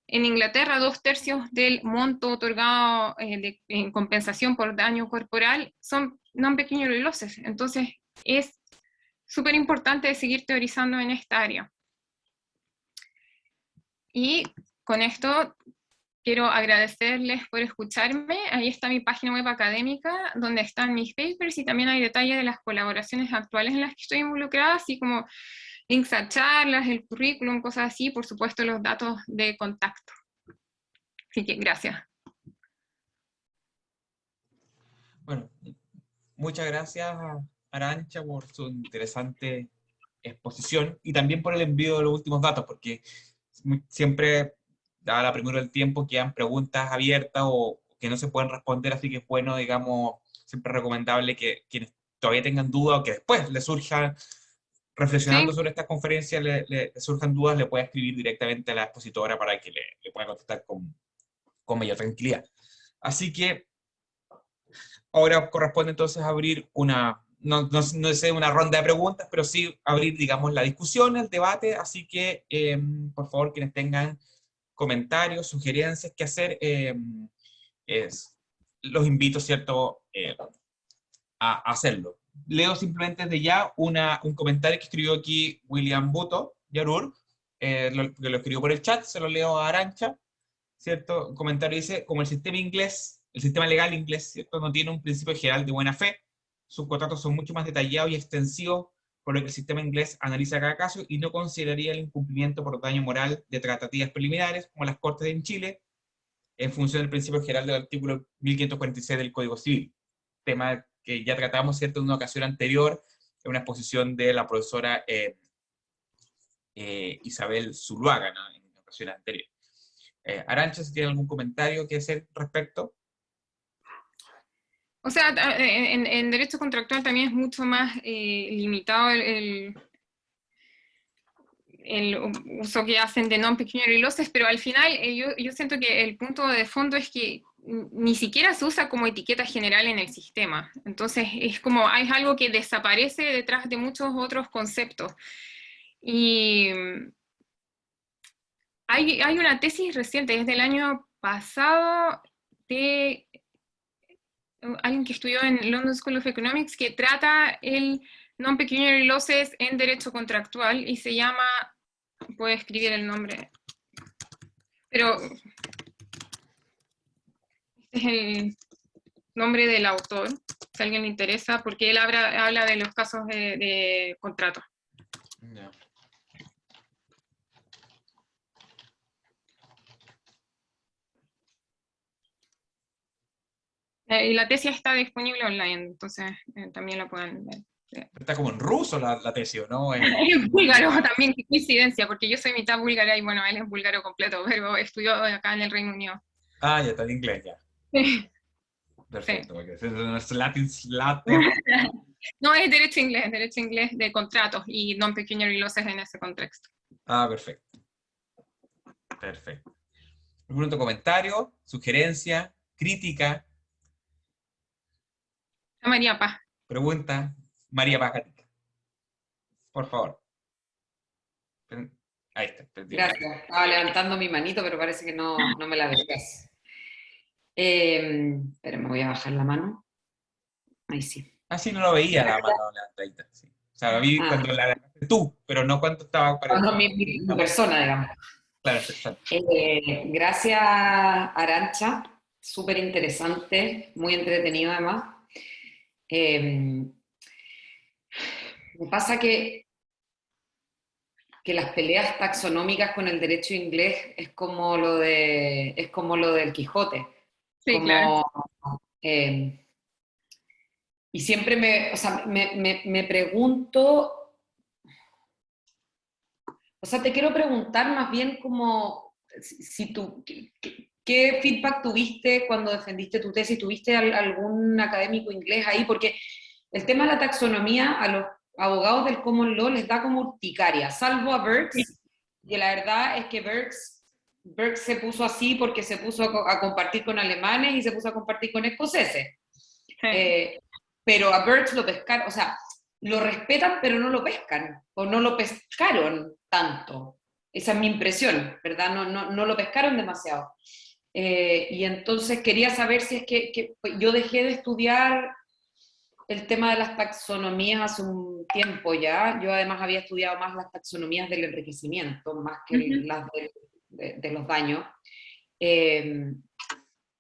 Speaker 2: en Inglaterra 2/3 del monto otorgado en compensación por daño corporal son non-pecuniary losses, entonces es súper importante seguir teorizando en esta área. Y con esto quiero agradecerles por escucharme. Ahí está mi página web académica, donde están mis papers, y también hay detalles de las colaboraciones actuales en las que estoy involucrada, así como links a charlas, el currículum, cosas así, por supuesto los datos de contacto. Así que gracias.
Speaker 1: Bueno, muchas gracias, Arantxa, por su interesante exposición y también por el envío de los últimos datos, porque siempre, dada la premura del tiempo, quedan preguntas abiertas o que no se pueden responder, así que es bueno, digamos, siempre recomendable que quienes todavía tengan dudas o que después les surjan, reflexionando
Speaker 2: Sí,
Speaker 1: sobre estas conferencias, le surjan dudas, le pueda escribir directamente a la expositora para que le pueda contestar con mayor tranquilidad. Así que ahora corresponde entonces abrir no sé, una ronda de preguntas, pero sí abrir, digamos, la discusión, el debate, así que, por favor, quienes tengan comentarios, sugerencias que hacer, los invito, ¿cierto?, a hacerlo. Leo simplemente desde ya un comentario que escribió aquí William Buto, Yarur, que lo escribió por el chat, se lo leo a Arancha, ¿cierto? Un comentario dice, como el sistema legal inglés, ¿cierto? No tiene un principio general de buena fe, sus contratos son mucho más detallados y extensivos, por lo que el sistema inglés analiza cada caso y no consideraría el incumplimiento por daño moral de tratativas preliminares, como las Cortes en Chile, en función del principio general del artículo 1546 del Código Civil. Tema que ya tratamos, ¿cierto?, en una ocasión anterior, en una exposición de la profesora Isabel Zuluaga, ¿no?, en una ocasión anterior. Arancha, si tiene algún comentario que hacer respecto.
Speaker 2: o sea, en derecho contractual también es mucho más limitado el uso que hacen de non-pecuniary losses, pero al final yo siento que el punto de fondo es que ni siquiera se usa como etiqueta general en el sistema. Entonces es como, hay algo que desaparece detrás de muchos otros conceptos. Y hay una tesis reciente, es del año pasado, de alguien que estudió en London School of Economics, que trata el non-pecuniary losses en derecho contractual y se llama, puedo escribir el nombre, pero este es el nombre del autor, si a alguien le interesa, porque él habla de los casos de contrato.
Speaker 1: No.
Speaker 2: Y la tesis está disponible online, entonces también la pueden ver.
Speaker 1: Está como en ruso la tesis, ¿no?
Speaker 2: Es búlgaro también, qué coincidencia, porque yo soy mitad búlgara y bueno, él es búlgaro completo, pero estudió acá en el Reino Unido.
Speaker 1: Ah, ya está en inglés, ya.
Speaker 2: Sí, sí.
Speaker 1: Perfecto, porque no es Latin.
Speaker 2: No, es derecho inglés de contratos y non-pecuniary losses en ese contexto.
Speaker 1: Ah, perfecto. Perfecto. ¿Algún otro comentario, sugerencia, crítica,
Speaker 2: María Paz.
Speaker 1: pregunta? María Pajatica, por favor. Ahí está.
Speaker 3: Gracias. Estaba levantando mi manito, pero parece que no me la veías. Pero me voy a bajar la mano. Ahí sí.
Speaker 1: Ah, sí, no lo veía la mano levantadita. Sí. O sea, lo vi cuando la levantaste tú, pero no cuando estaba para
Speaker 3: No, mi persona, digamos.
Speaker 1: Claro, exacto.
Speaker 3: Gracias, Arancha. Súper interesante, muy entretenido además. Me pasa que las peleas taxonómicas con el derecho inglés es como lo del Quijote.
Speaker 2: Sí,
Speaker 3: como,
Speaker 2: claro.
Speaker 3: Y siempre me pregunto, o sea, te quiero preguntar más bien como si tú, ¿qué feedback tuviste cuando defendiste tu tesis? ¿Tuviste algún académico inglés ahí? Porque el tema de la taxonomía a los abogados del common law les da como urticaria, salvo a Burks, que la verdad es que Burks se puso así porque se puso a compartir con alemanes y se puso a compartir con escoceses.
Speaker 2: Sí.
Speaker 3: Pero a Burks lo pescaron, o sea, lo respetan pero no lo pescan, o no lo pescaron tanto. Esa es mi impresión, ¿verdad? No lo pescaron demasiado. Y entonces quería saber si es que yo dejé de estudiar el tema de las taxonomías hace un tiempo ya. Yo además había estudiado más las taxonomías del enriquecimiento, más que las de los daños.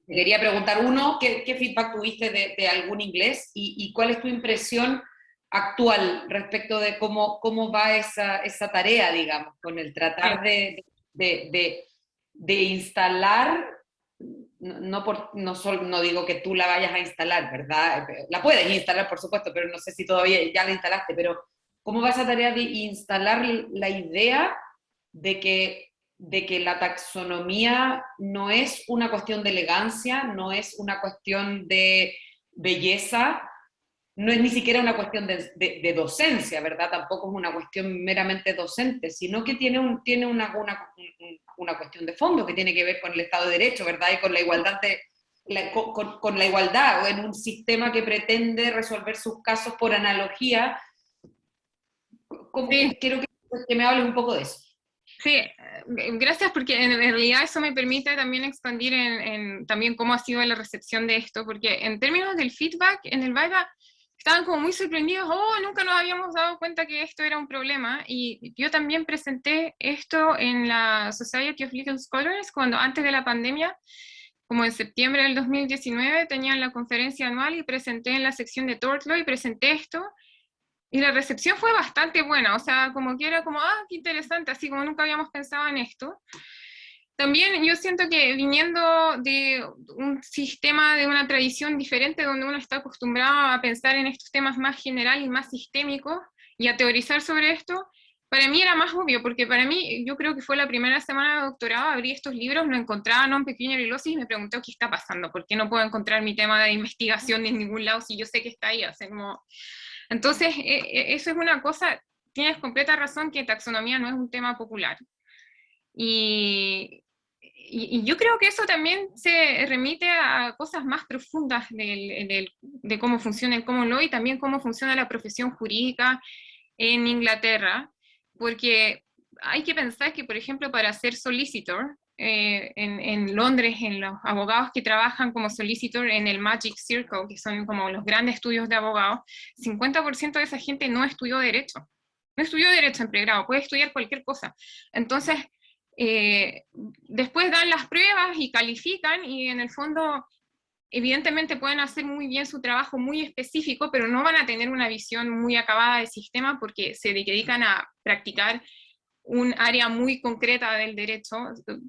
Speaker 3: Quería preguntar, uno, ¿qué feedback tuviste de algún inglés? Y cuál es tu impresión actual respecto de cómo va esa tarea, digamos, con el tratar de instalar, no digo que tú la vayas a instalar, ¿verdad? La puedes instalar, por supuesto, pero no sé si todavía ya la instalaste, pero ¿Cómo va esa tarea de instalar la idea de que la taxonomía no es una cuestión de elegancia, no es una cuestión de belleza, no es ni siquiera una cuestión de docencia, ¿verdad? Tampoco es una cuestión meramente docente, sino que tiene una cuestión de fondo que tiene que ver con el Estado de Derecho, ¿verdad? Y con la igualdad con la igualdad, o en un sistema que pretende resolver sus casos por analogía.
Speaker 2: Sí.
Speaker 3: Quiero que me hables un poco de eso.
Speaker 2: Sí, gracias, porque en realidad eso me permite también expandir en también cómo ha sido la recepción de esto, porque en términos del feedback, en el Viva estaban como muy sorprendidos, nunca nos habíamos dado cuenta que esto era un problema, y yo también presenté esto en la Society of Legal Scholars, cuando antes de la pandemia, como en septiembre del 2019, tenían la conferencia anual y presenté en la sección de tort law y presenté esto, y la recepción fue bastante buena, o sea, como que era como, qué interesante, así como nunca habíamos pensado en esto. También yo siento que viniendo de un sistema, de una tradición diferente, donde uno está acostumbrado a pensar en estos temas más generales y más sistémicos, y a teorizar sobre esto, para mí era más obvio, porque para mí, yo creo que fue la primera semana de doctorado, abrí estos libros, no encontraba non-peculiar glosis y me pregunté, ¿qué está pasando? ¿Por qué no puedo encontrar mi tema de investigación en ningún lado si yo sé que está ahí? O sea, como... Entonces, eso es una cosa, tienes completa razón que taxonomía no es un tema popular. Y yo creo que eso también se remite a cosas más profundas de cómo funciona el common law y también cómo funciona la profesión jurídica en Inglaterra, porque hay que pensar que, por ejemplo, para ser solicitor, en Londres, en los abogados que trabajan como solicitor en el Magic Circle, que son como los grandes estudios de abogados, 50% de esa gente no estudió Derecho. No estudió Derecho en pregrado, puede estudiar cualquier cosa. Entonces, después dan las pruebas y califican, y en el fondo, evidentemente pueden hacer muy bien su trabajo muy específico, pero no van a tener una visión muy acabada del sistema porque se dedican a practicar un área muy concreta del derecho,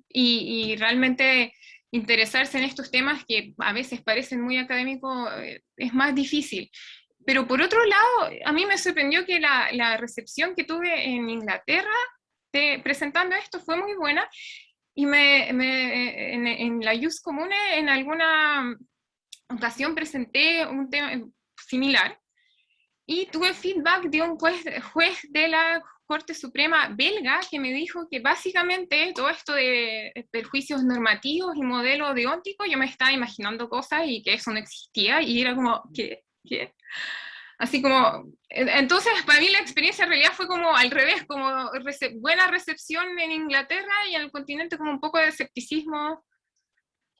Speaker 2: y realmente interesarse en estos temas que a veces parecen muy académicos es más difícil. Pero por otro lado, a mí me sorprendió que la recepción que tuve en Inglaterra presentando esto fue muy buena, y en la Jus Comune en alguna ocasión presenté un tema similar, y tuve feedback de un juez de la Corte Suprema belga que me dijo que básicamente todo esto de perjuicios normativos y modelo deóntico, yo me estaba imaginando cosas y que eso no existía, y era como, ¿qué? Así como, entonces para mí la experiencia en realidad fue como al revés, como buena recepción en Inglaterra, y en el continente como un poco de escepticismo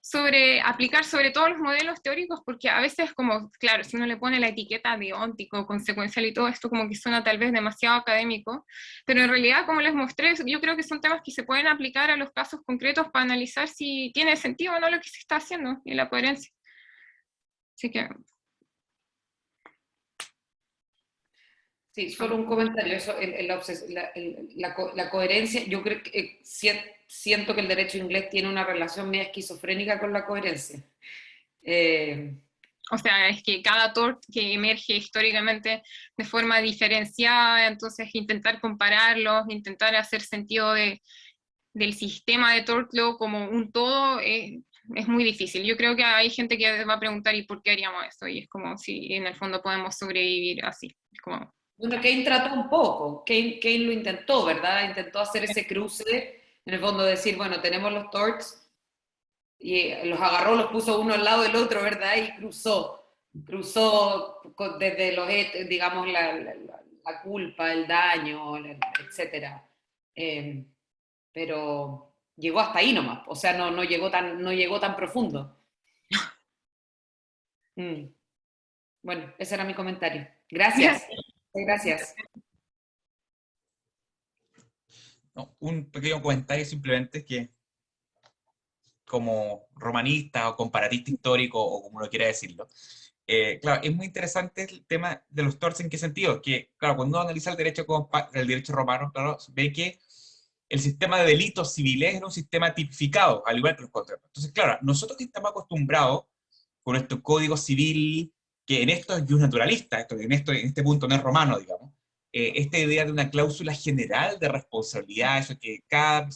Speaker 2: sobre aplicar sobre todos los modelos teóricos, porque a veces como, claro, si uno le pone la etiqueta deóntico, consecuencial y todo esto, como que suena tal vez demasiado académico, pero en realidad, como les mostré, yo creo que son temas que se pueden aplicar a los casos concretos para analizar si tiene sentido o no lo que se está haciendo, y la coherencia. Así que...
Speaker 3: Sí, solo un comentario. Eso, la coherencia, yo creo que siento que el derecho inglés tiene una relación media esquizofrénica con la coherencia.
Speaker 2: O sea, es que cada tort que emerge históricamente de forma diferenciada, entonces intentar compararlos, intentar hacer sentido del sistema de tort law como un todo, es muy difícil. Yo creo que hay gente que va a preguntar, ¿y por qué haríamos eso? Y es como si en el fondo podemos sobrevivir así. Es como...
Speaker 3: Bueno, Keynes trató un poco, Keynes lo intentó, ¿verdad? Intentó hacer ese cruce, en el fondo decir, bueno, tenemos los torts, y los agarró, los puso uno al lado del otro, ¿verdad? Y cruzó desde los, digamos, la culpa, el daño, etcétera. Pero llegó hasta ahí nomás, o sea, no llegó tan profundo. Bueno, ese era mi comentario. Gracias. Gracias.
Speaker 1: No, un pequeño comentario simplemente, que como romanista o comparatista histórico, o como uno quiera decirlo, claro, es muy interesante el tema de los torts. ¿En qué sentido? Que, claro, cuando uno analiza el derecho romano, claro, ve que el sistema de delitos civiles era un sistema tipificado, al igual que los contratos. Entonces, claro, nosotros que estamos acostumbrados con nuestro código civil, que en esto es naturalista, en este punto no es romano, digamos, esta idea de una cláusula general de responsabilidad, eso que cada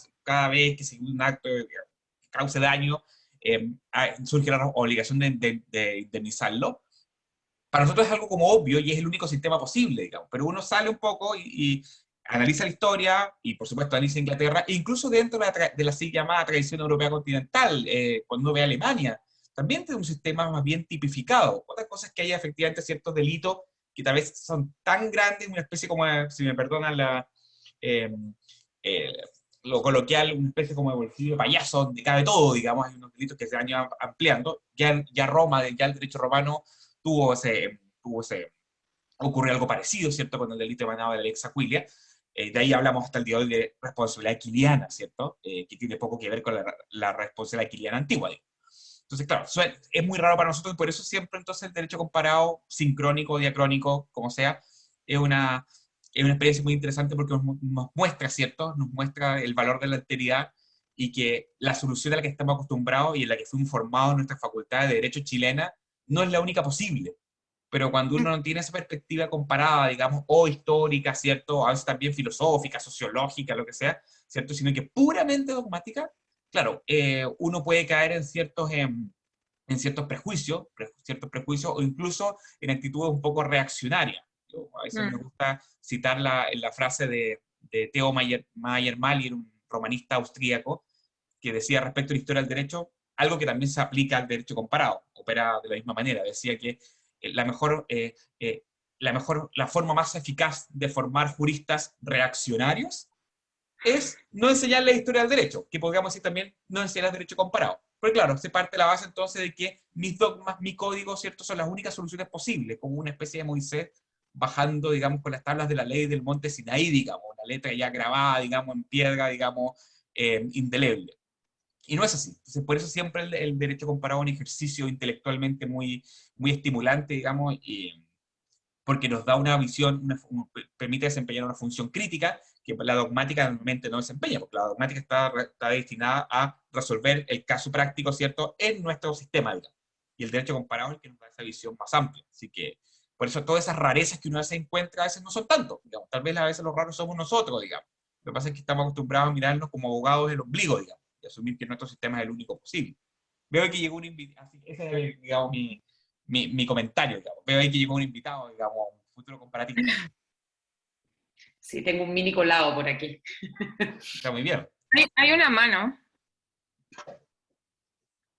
Speaker 1: vez que se comete un acto que cause daño, surge la obligación de indemnizarlo. Para nosotros es algo como obvio y es el único sistema posible, digamos, pero uno sale un poco y analiza la historia y por supuesto analiza Inglaterra, e incluso dentro de la así llamada tradición europea continental, cuando uno ve a Alemania, también tiene un sistema más bien tipificado. Otra cosa es que haya efectivamente ciertos delitos que tal vez son tan grandes, una especie como, si me perdonan eh, eh, lo coloquial, una especie como de bolsillo de payaso, donde cabe todo, digamos, hay unos delitos que se han ido ampliando. Ya Roma, ya el derecho romano ocurrió algo parecido, ¿cierto?, con el delito emanado de la Lex Aquilia. De ahí hablamos hasta el día de hoy de responsabilidad aquiliana, ¿cierto?, que tiene poco que ver con la responsabilidad aquiliana antigua, digo. Entonces, claro, es muy raro para nosotros y por eso siempre entonces el derecho comparado, sincrónico, diacrónico, como sea, es una experiencia muy interesante porque nos muestra, ¿cierto?, nos muestra el valor de la alteridad y que la solución a la que estamos acostumbrados y en la que fuimos formados en nuestra facultad de Derecho chilena no es la única posible. Pero cuando uno no tiene esa perspectiva comparada, digamos, o histórica, ¿cierto?, a veces también filosófica, sociológica, lo que sea, ¿cierto?, sino que puramente dogmática, claro, uno puede caer en ciertos prejuicios o incluso en actitudes un poco reaccionarias. A veces me gusta citar la frase de Theo Mayer-Mayer, un romanista austríaco, que decía respecto a la historia del derecho, algo que también se aplica al derecho comparado, opera de la misma manera. Decía que la forma más eficaz de formar juristas reaccionarios es no enseñar la historia del derecho, que podríamos decir también no enseñar el derecho comparado. Pero claro, se parte de la base entonces de que mis dogmas, mi código, ¿cierto?, son las únicas soluciones posibles, como una especie de Moisés bajando, digamos, con las tablas de la ley del monte Sinaí, digamos, una letra ya grabada, digamos, en piedra, digamos, indeleble. Y no es así. Entonces, por eso siempre el derecho comparado es un ejercicio intelectualmente muy, muy estimulante, digamos, porque nos da una visión, permite desempeñar una función crítica que la dogmática normalmente no desempeña, porque la dogmática está destinada a resolver el caso práctico, ¿cierto?, en nuestro sistema, digamos. Y el derecho comparado es el que nos da esa visión más amplia. Así que, por eso todas esas rarezas que uno a veces encuentra, a veces no son tanto, digamos. Tal vez a veces los raros somos nosotros, digamos. Lo que pasa es que estamos acostumbrados a mirarnos como abogados del ombligo, digamos, y asumir que nuestro sistema es el único posible. Veo que llegó un invitado, ese es, digamos, mi comentario, digamos. Veo ahí que llegó un invitado, digamos, un futuro comparatista.
Speaker 3: Sí, tengo un mini colado por aquí.
Speaker 1: Está muy bien.
Speaker 2: Hay una mano.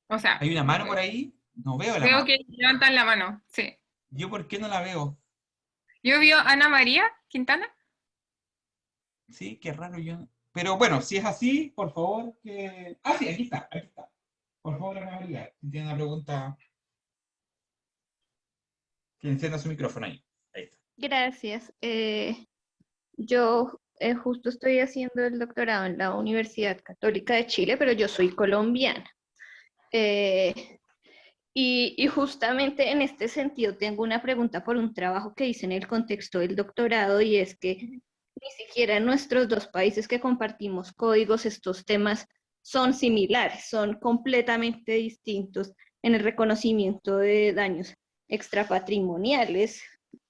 Speaker 2: O sea,
Speaker 1: ¿Hay una mano por ahí? No veo la
Speaker 2: veo
Speaker 1: mano.
Speaker 2: que levantan la mano, sí.
Speaker 1: ¿Yo por qué no la veo?
Speaker 2: Yo veo a Ana María Quintana.
Speaker 1: Sí, qué raro yo. Pero bueno, si es así, por favor, que... Ah, sí, aquí está, aquí está. Por favor, Ana María, si tiene una pregunta, que encienda su micrófono ahí. Ahí está.
Speaker 4: Gracias. Yo justo estoy haciendo el doctorado en la Universidad Católica de Chile, pero yo soy colombiana. Eh, y justamente en este sentido tengo una pregunta por un trabajo que hice en el contexto del doctorado, y es que ni siquiera en nuestros dos países que compartimos códigos estos temas son similares, son completamente distintos en el reconocimiento de daños extrapatrimoniales,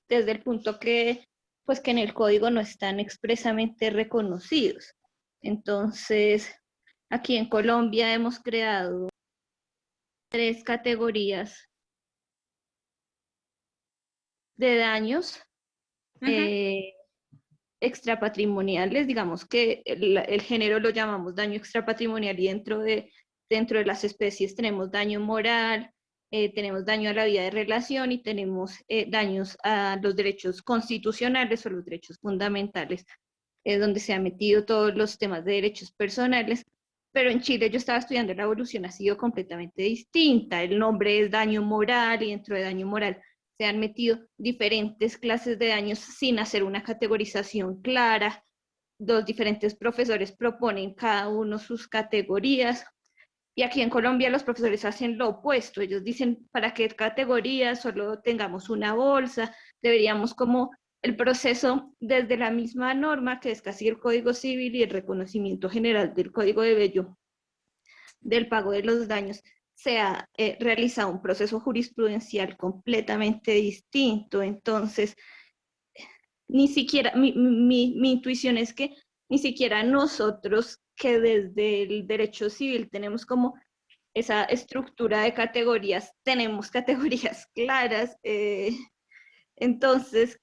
Speaker 4: desde el punto que, pues, que en el código no están expresamente reconocidos. Entonces, aquí en Colombia hemos creado 3 categorías de daños extrapatrimoniales. Digamos que el género lo llamamos daño extrapatrimonial, y dentro de las especies tenemos daño moral, tenemos daño a la vida de relación, y tenemos daños a los derechos constitucionales o los derechos fundamentales, donde se han metido todos los temas de derechos personales. Pero en Chile yo estaba estudiando, la evolución ha sido completamente distinta. El nombre es daño moral, y dentro de daño moral se han metido diferentes clases de daños sin hacer una categorización clara. Los diferentes profesores proponen cada uno sus categorías. Y aquí en Colombia los profesores hacen lo opuesto. Ellos dicen, ¿para qué categorías? Solo tengamos una bolsa. Deberíamos, como el proceso desde la misma norma, que es casi el Código Civil y el reconocimiento general del Código de Bello, del pago de los daños, se ha realizado un proceso jurisprudencial completamente distinto. Entonces, ni siquiera, mi intuición es que ni siquiera nosotros que desde el derecho civil tenemos como esa estructura de categorías, tenemos categorías claras. Entonces,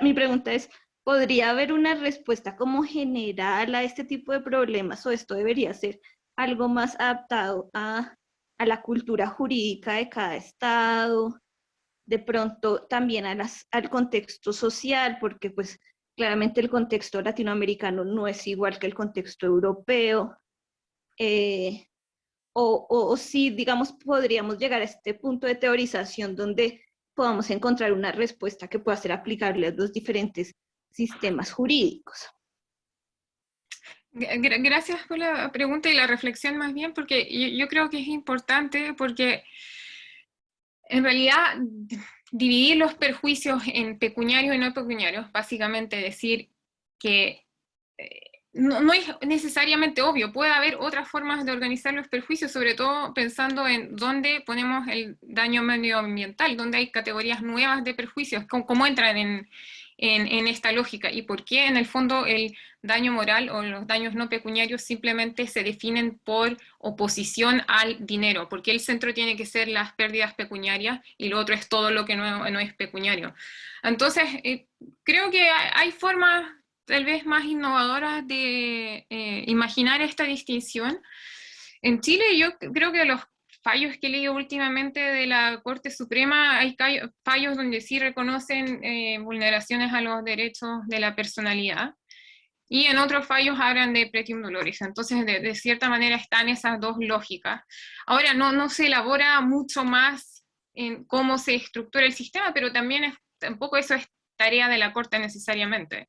Speaker 4: mi pregunta es, ¿podría haber una respuesta como general a este tipo de problemas o esto debería ser algo más adaptado a la cultura jurídica de cada estado, de pronto también al contexto social, porque pues claramente el contexto latinoamericano no es igual que el contexto europeo? O si, digamos, podríamos llegar a este punto de teorización donde podamos encontrar una respuesta que pueda ser aplicable a los diferentes sistemas jurídicos.
Speaker 2: Gracias por la pregunta y la reflexión más bien, porque yo creo que es importante, porque en realidad dividir los perjuicios en pecuniarios y no pecuniarios, básicamente decir que no es necesariamente obvio, puede haber otras formas de organizar los perjuicios, sobre todo pensando en dónde ponemos el daño medioambiental, dónde hay categorías nuevas de perjuicios, cómo entran en esta lógica, y por qué en el fondo el daño moral o los daños no pecuniarios simplemente se definen por oposición al dinero, porque el centro tiene que ser las pérdidas pecuniarias y lo otro es todo lo que no es pecuniario. Entonces, creo que hay formas tal vez más innovadoras de imaginar esta distinción. En Chile yo creo que los fallos que he leído últimamente de la Corte Suprema, hay fallos donde sí reconocen vulneraciones a los derechos de la personalidad, y en otros fallos hablan de pretium doloris. Entonces, de cierta manera están esas dos lógicas. Ahora, no se elabora mucho más en cómo se estructura el sistema, pero también tampoco eso es tarea de la Corte necesariamente.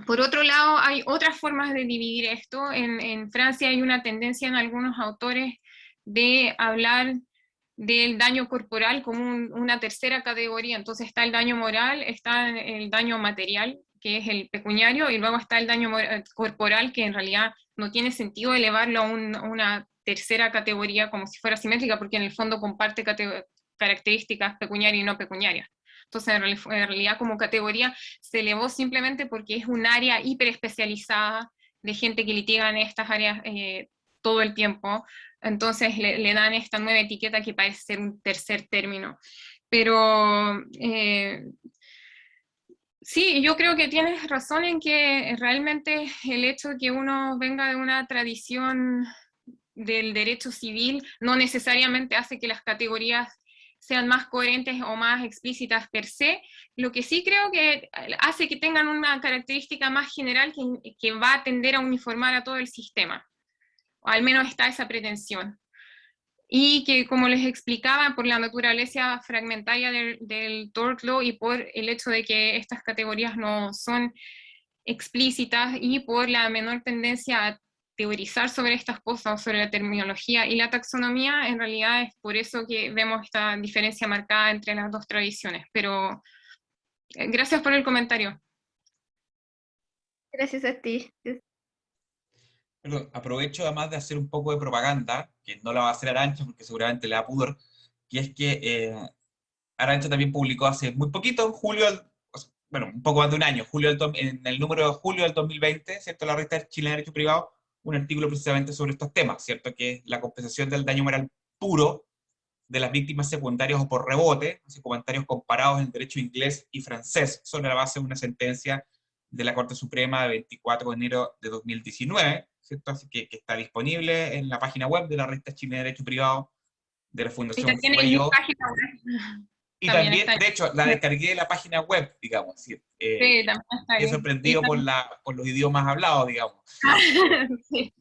Speaker 2: Por otro lado, hay otras formas de dividir esto. En Francia hay una tendencia en algunos autores de hablar del daño corporal como una tercera categoría. Entonces está el daño moral, está el daño material, que es el pecuniario, y luego está el daño corporal, que en realidad no tiene sentido elevarlo a una tercera categoría como si fuera simétrica, porque en el fondo comparte características pecuniarias y no pecuniarias. Entonces, en realidad, como categoría, se elevó simplemente porque es un área hiperespecializada de gente que litiga en estas áreas todo el tiempo. Entonces, le dan esta nueva etiqueta que parece ser un tercer término. Pero sí, yo creo que tienes razón en que realmente el hecho de que uno venga de una tradición del derecho civil no necesariamente hace que las categorías sean más coherentes o más explícitas per se. Lo que sí creo que hace que tengan una característica más general que va a tender a uniformar a todo el sistema, o al menos está esa pretensión. Y que, como les explicaba, por la naturaleza fragmentaria del tort law y por el hecho de que estas categorías no son explícitas y por la menor tendencia a teorizar sobre estas cosas, sobre la terminología y la taxonomía, en realidad es por eso que vemos esta diferencia marcada entre las dos tradiciones. Pero gracias por el comentario.
Speaker 4: Gracias a ti.
Speaker 1: Perdón, aprovecho además de hacer un poco de propaganda, que no la va a hacer Arantxa porque seguramente le da pudor, que es que Arantxa también publicó hace muy poquito, en julio, bueno, un poco más de un año, en el número de julio del 2020, ¿cierto? La revista chilena de Derecho Privado, un artículo precisamente sobre estos temas, ¿cierto? Que es la compensación del daño moral puro de las víctimas secundarias o por rebote, así comentarios comparados en el derecho inglés y francés, sobre la base de una sentencia de la Corte Suprema de 24 de enero de 2019, ¿cierto? Así que está disponible en la página web de la revista chilena de Derecho Privado de la
Speaker 2: Y
Speaker 1: Fundación
Speaker 2: también en mi
Speaker 1: Fuello.
Speaker 2: página web.
Speaker 1: Y
Speaker 2: También
Speaker 1: también,
Speaker 2: está
Speaker 1: de hecho, la descargué de la página web, digamos. ¿Sí?
Speaker 2: Sí, también está
Speaker 1: Quedé
Speaker 2: ahí. Y
Speaker 1: sorprendido por los idiomas hablados, digamos.
Speaker 2: sí.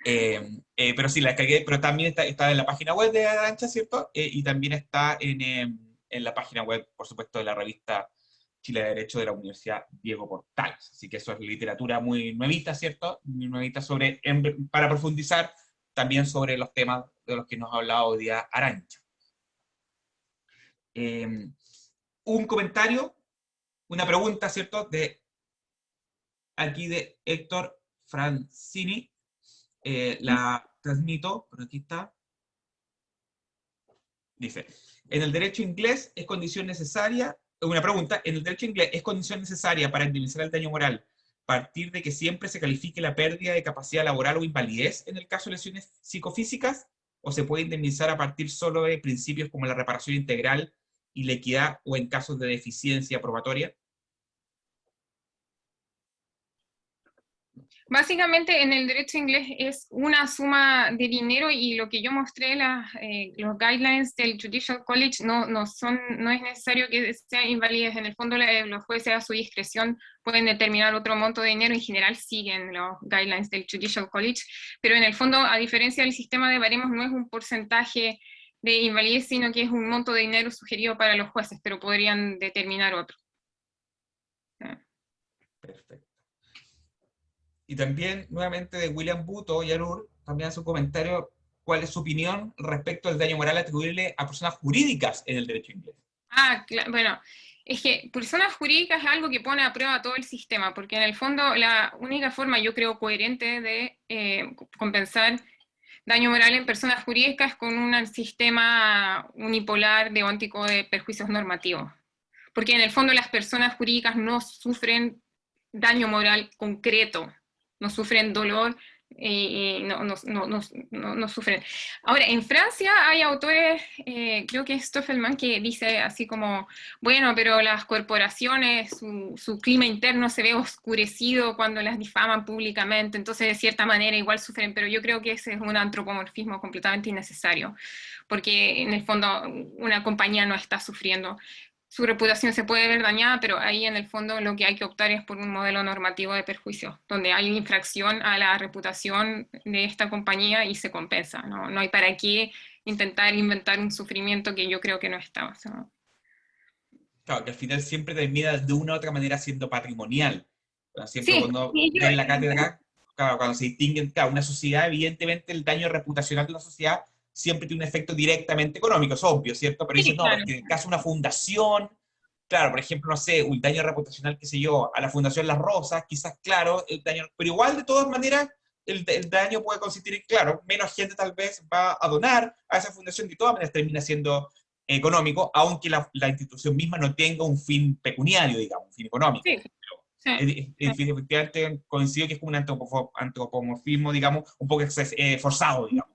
Speaker 1: Pero sí, la descargué, pero también está en la página web de Arantxa, ¿cierto? Y también está en la página web, por supuesto, de la revista Chile de Derecho de la Universidad Diego Portales. Así que eso es literatura muy nuevita, ¿cierto? Muy nuevita para profundizar también sobre los temas de los que nos ha hablado hoy día Arantxa. Un comentario, una pregunta, ¿cierto? Aquí de Héctor Francini. La transmito, por aquí está. Dice, En el derecho inglés es condición necesaria, una pregunta, en el derecho inglés es condición necesaria para indemnizar el daño moral partir de que siempre se califique la pérdida de capacidad laboral o invalidez en el caso de lesiones psicofísicas, o se puede indemnizar a partir solo de principios como la reparación integral y la equidad o en casos de deficiencia probatoria?
Speaker 2: Básicamente en el derecho inglés es una suma de dinero y lo que yo mostré, los guidelines del Judicial College no es necesario que sea invalidez. En el fondo los jueces a su discreción pueden determinar otro monto de dinero, en general siguen los guidelines del Judicial College, pero en el fondo, a diferencia del sistema de baremos, no es un porcentaje de invalidez, sino que es un monto de dinero sugerido para los jueces, pero podrían determinar otro.
Speaker 1: Perfecto. Y también, nuevamente, de William Buto y Arur, también hace un comentario, ¿cuál es su opinión respecto al daño moral atribuible a personas jurídicas en el derecho inglés?
Speaker 2: Bueno, es que personas jurídicas es algo que pone a prueba todo el sistema, porque en el fondo la única forma, yo creo, coherente de compensar daño moral en personas jurídicas es con un sistema unipolar deóntico de perjuicios normativos. Porque en el fondo las personas jurídicas no sufren daño moral concreto, no sufren dolor, no sufren. Ahora, en Francia hay autores, creo que es Stoffelman, que dice así como, bueno, pero las corporaciones, su clima interno se ve oscurecido cuando las difaman públicamente, entonces de cierta manera igual sufren, pero yo creo que ese es un antropomorfismo completamente innecesario, porque en el fondo una compañía no está sufriendo. Su reputación se puede ver dañada, pero ahí en el fondo lo que hay que optar es por un modelo normativo de perjuicio, donde hay infracción a la reputación de esta compañía y se compensa. No hay para qué intentar inventar un sufrimiento que yo creo que no está. O sea,
Speaker 1: claro, que al final siempre termina de una u otra manera siendo patrimonial. Siempre
Speaker 2: sí,
Speaker 1: cuando ven la cátedra, claro, cuando se distinguen, claro, una sociedad, evidentemente el daño reputacional de la sociedad siempre tiene un efecto directamente económico, es obvio, ¿cierto? Pero dicen, no,
Speaker 2: claro.
Speaker 1: porque en el caso de una fundación, claro, por ejemplo, no sé, un daño reputacional, qué sé yo, a la Fundación Las Rosas, quizás, claro, el daño, pero igual, de todas maneras, el daño puede consistir en, claro, menos gente tal vez va a donar a esa fundación, de todas maneras termina siendo económico, aunque la institución misma no tenga un fin pecuniario, digamos, un fin económico.
Speaker 2: Sí, sí.
Speaker 1: Efectivamente coincido que es como un antropomorfismo, digamos, un poco forzado, digamos.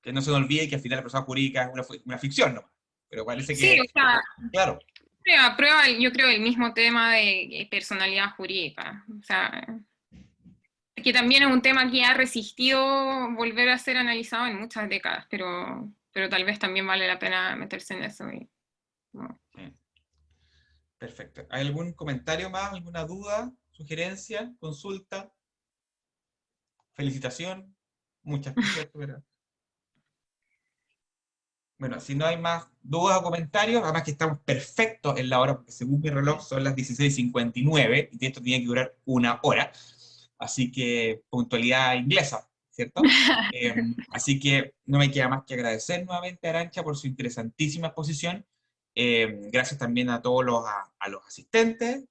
Speaker 1: Que no se nos olvide que al final la persona jurídica es una ficción nomás, pero parece
Speaker 2: Sí,
Speaker 1: que,
Speaker 2: o sea,
Speaker 1: claro.
Speaker 2: aprueba, yo creo, el mismo tema de personalidad jurídica. O sea, que también es un tema que ha resistido volver a ser analizado en muchas décadas, pero tal vez también vale la pena meterse en eso. No.
Speaker 1: Perfecto. ¿Hay algún comentario más, alguna duda, sugerencia, consulta, felicitación? Muchas gracias. Bueno, si no hay más dudas o comentarios, además que estamos perfectos en la hora, porque según mi reloj son las 16:59 y esto tiene que durar 1 hora. Así que puntualidad inglesa, ¿cierto? Así que no me queda más que agradecer nuevamente a Arantxa por su interesantísima exposición. Gracias también a todos a los asistentes.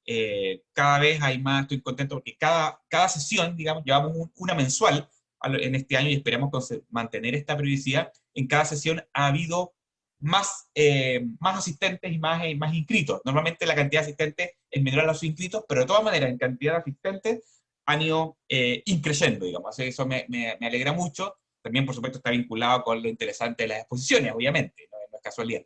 Speaker 1: Cada vez hay más, estoy contento porque cada sesión, digamos, llevamos una mensual en este año y esperamos mantener esta periodicidad. En cada sesión ha habido más asistentes y más inscritos. Normalmente la cantidad de asistentes es menor a los inscritos, pero de todas maneras, en cantidad de asistentes han ido increciendo, digamos. Eso me alegra mucho. También, por supuesto, está vinculado con lo interesante de las exposiciones, obviamente, no es casualidad.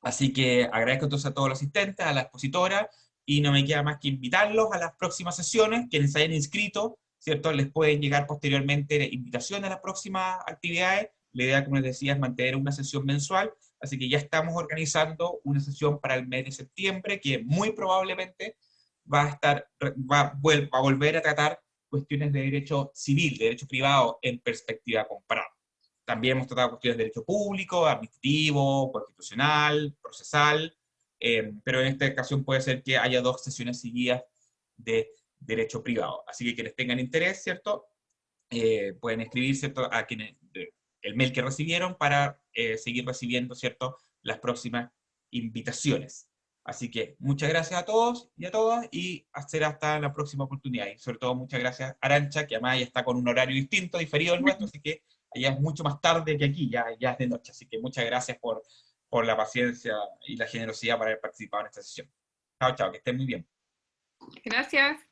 Speaker 1: Así que agradezco entonces a todos los asistentes, a la expositora, y no me queda más que invitarlos a las próximas sesiones. Quienes se hayan inscrito, ¿cierto? Les pueden llegar posteriormente invitaciones a las próximas actividades. La idea, como les decía, es mantener una sesión mensual, así que ya estamos organizando una sesión para el mes de septiembre, que muy probablemente va a volver a tratar cuestiones de derecho civil, de derecho privado en perspectiva comparada. También hemos tratado cuestiones de derecho público, administrativo, constitucional, procesal, pero en esta ocasión puede ser que haya 2 sesiones seguidas de derecho privado. Así que quienes tengan interés, ¿cierto? Pueden escribir, ¿cierto? A quienes, el mail que recibieron para seguir recibiendo, ¿cierto? Las próximas invitaciones. Así que muchas gracias a todos y a todas, y hasta la próxima oportunidad. Y sobre todo muchas gracias a Arantxa, que además ya está con un horario distinto, diferido al nuestro, así que allá es mucho más tarde que aquí, ya es de noche, así que muchas gracias por la paciencia y la generosidad para haber participado en esta sesión. Chao, chao, que estén muy bien.
Speaker 2: Gracias.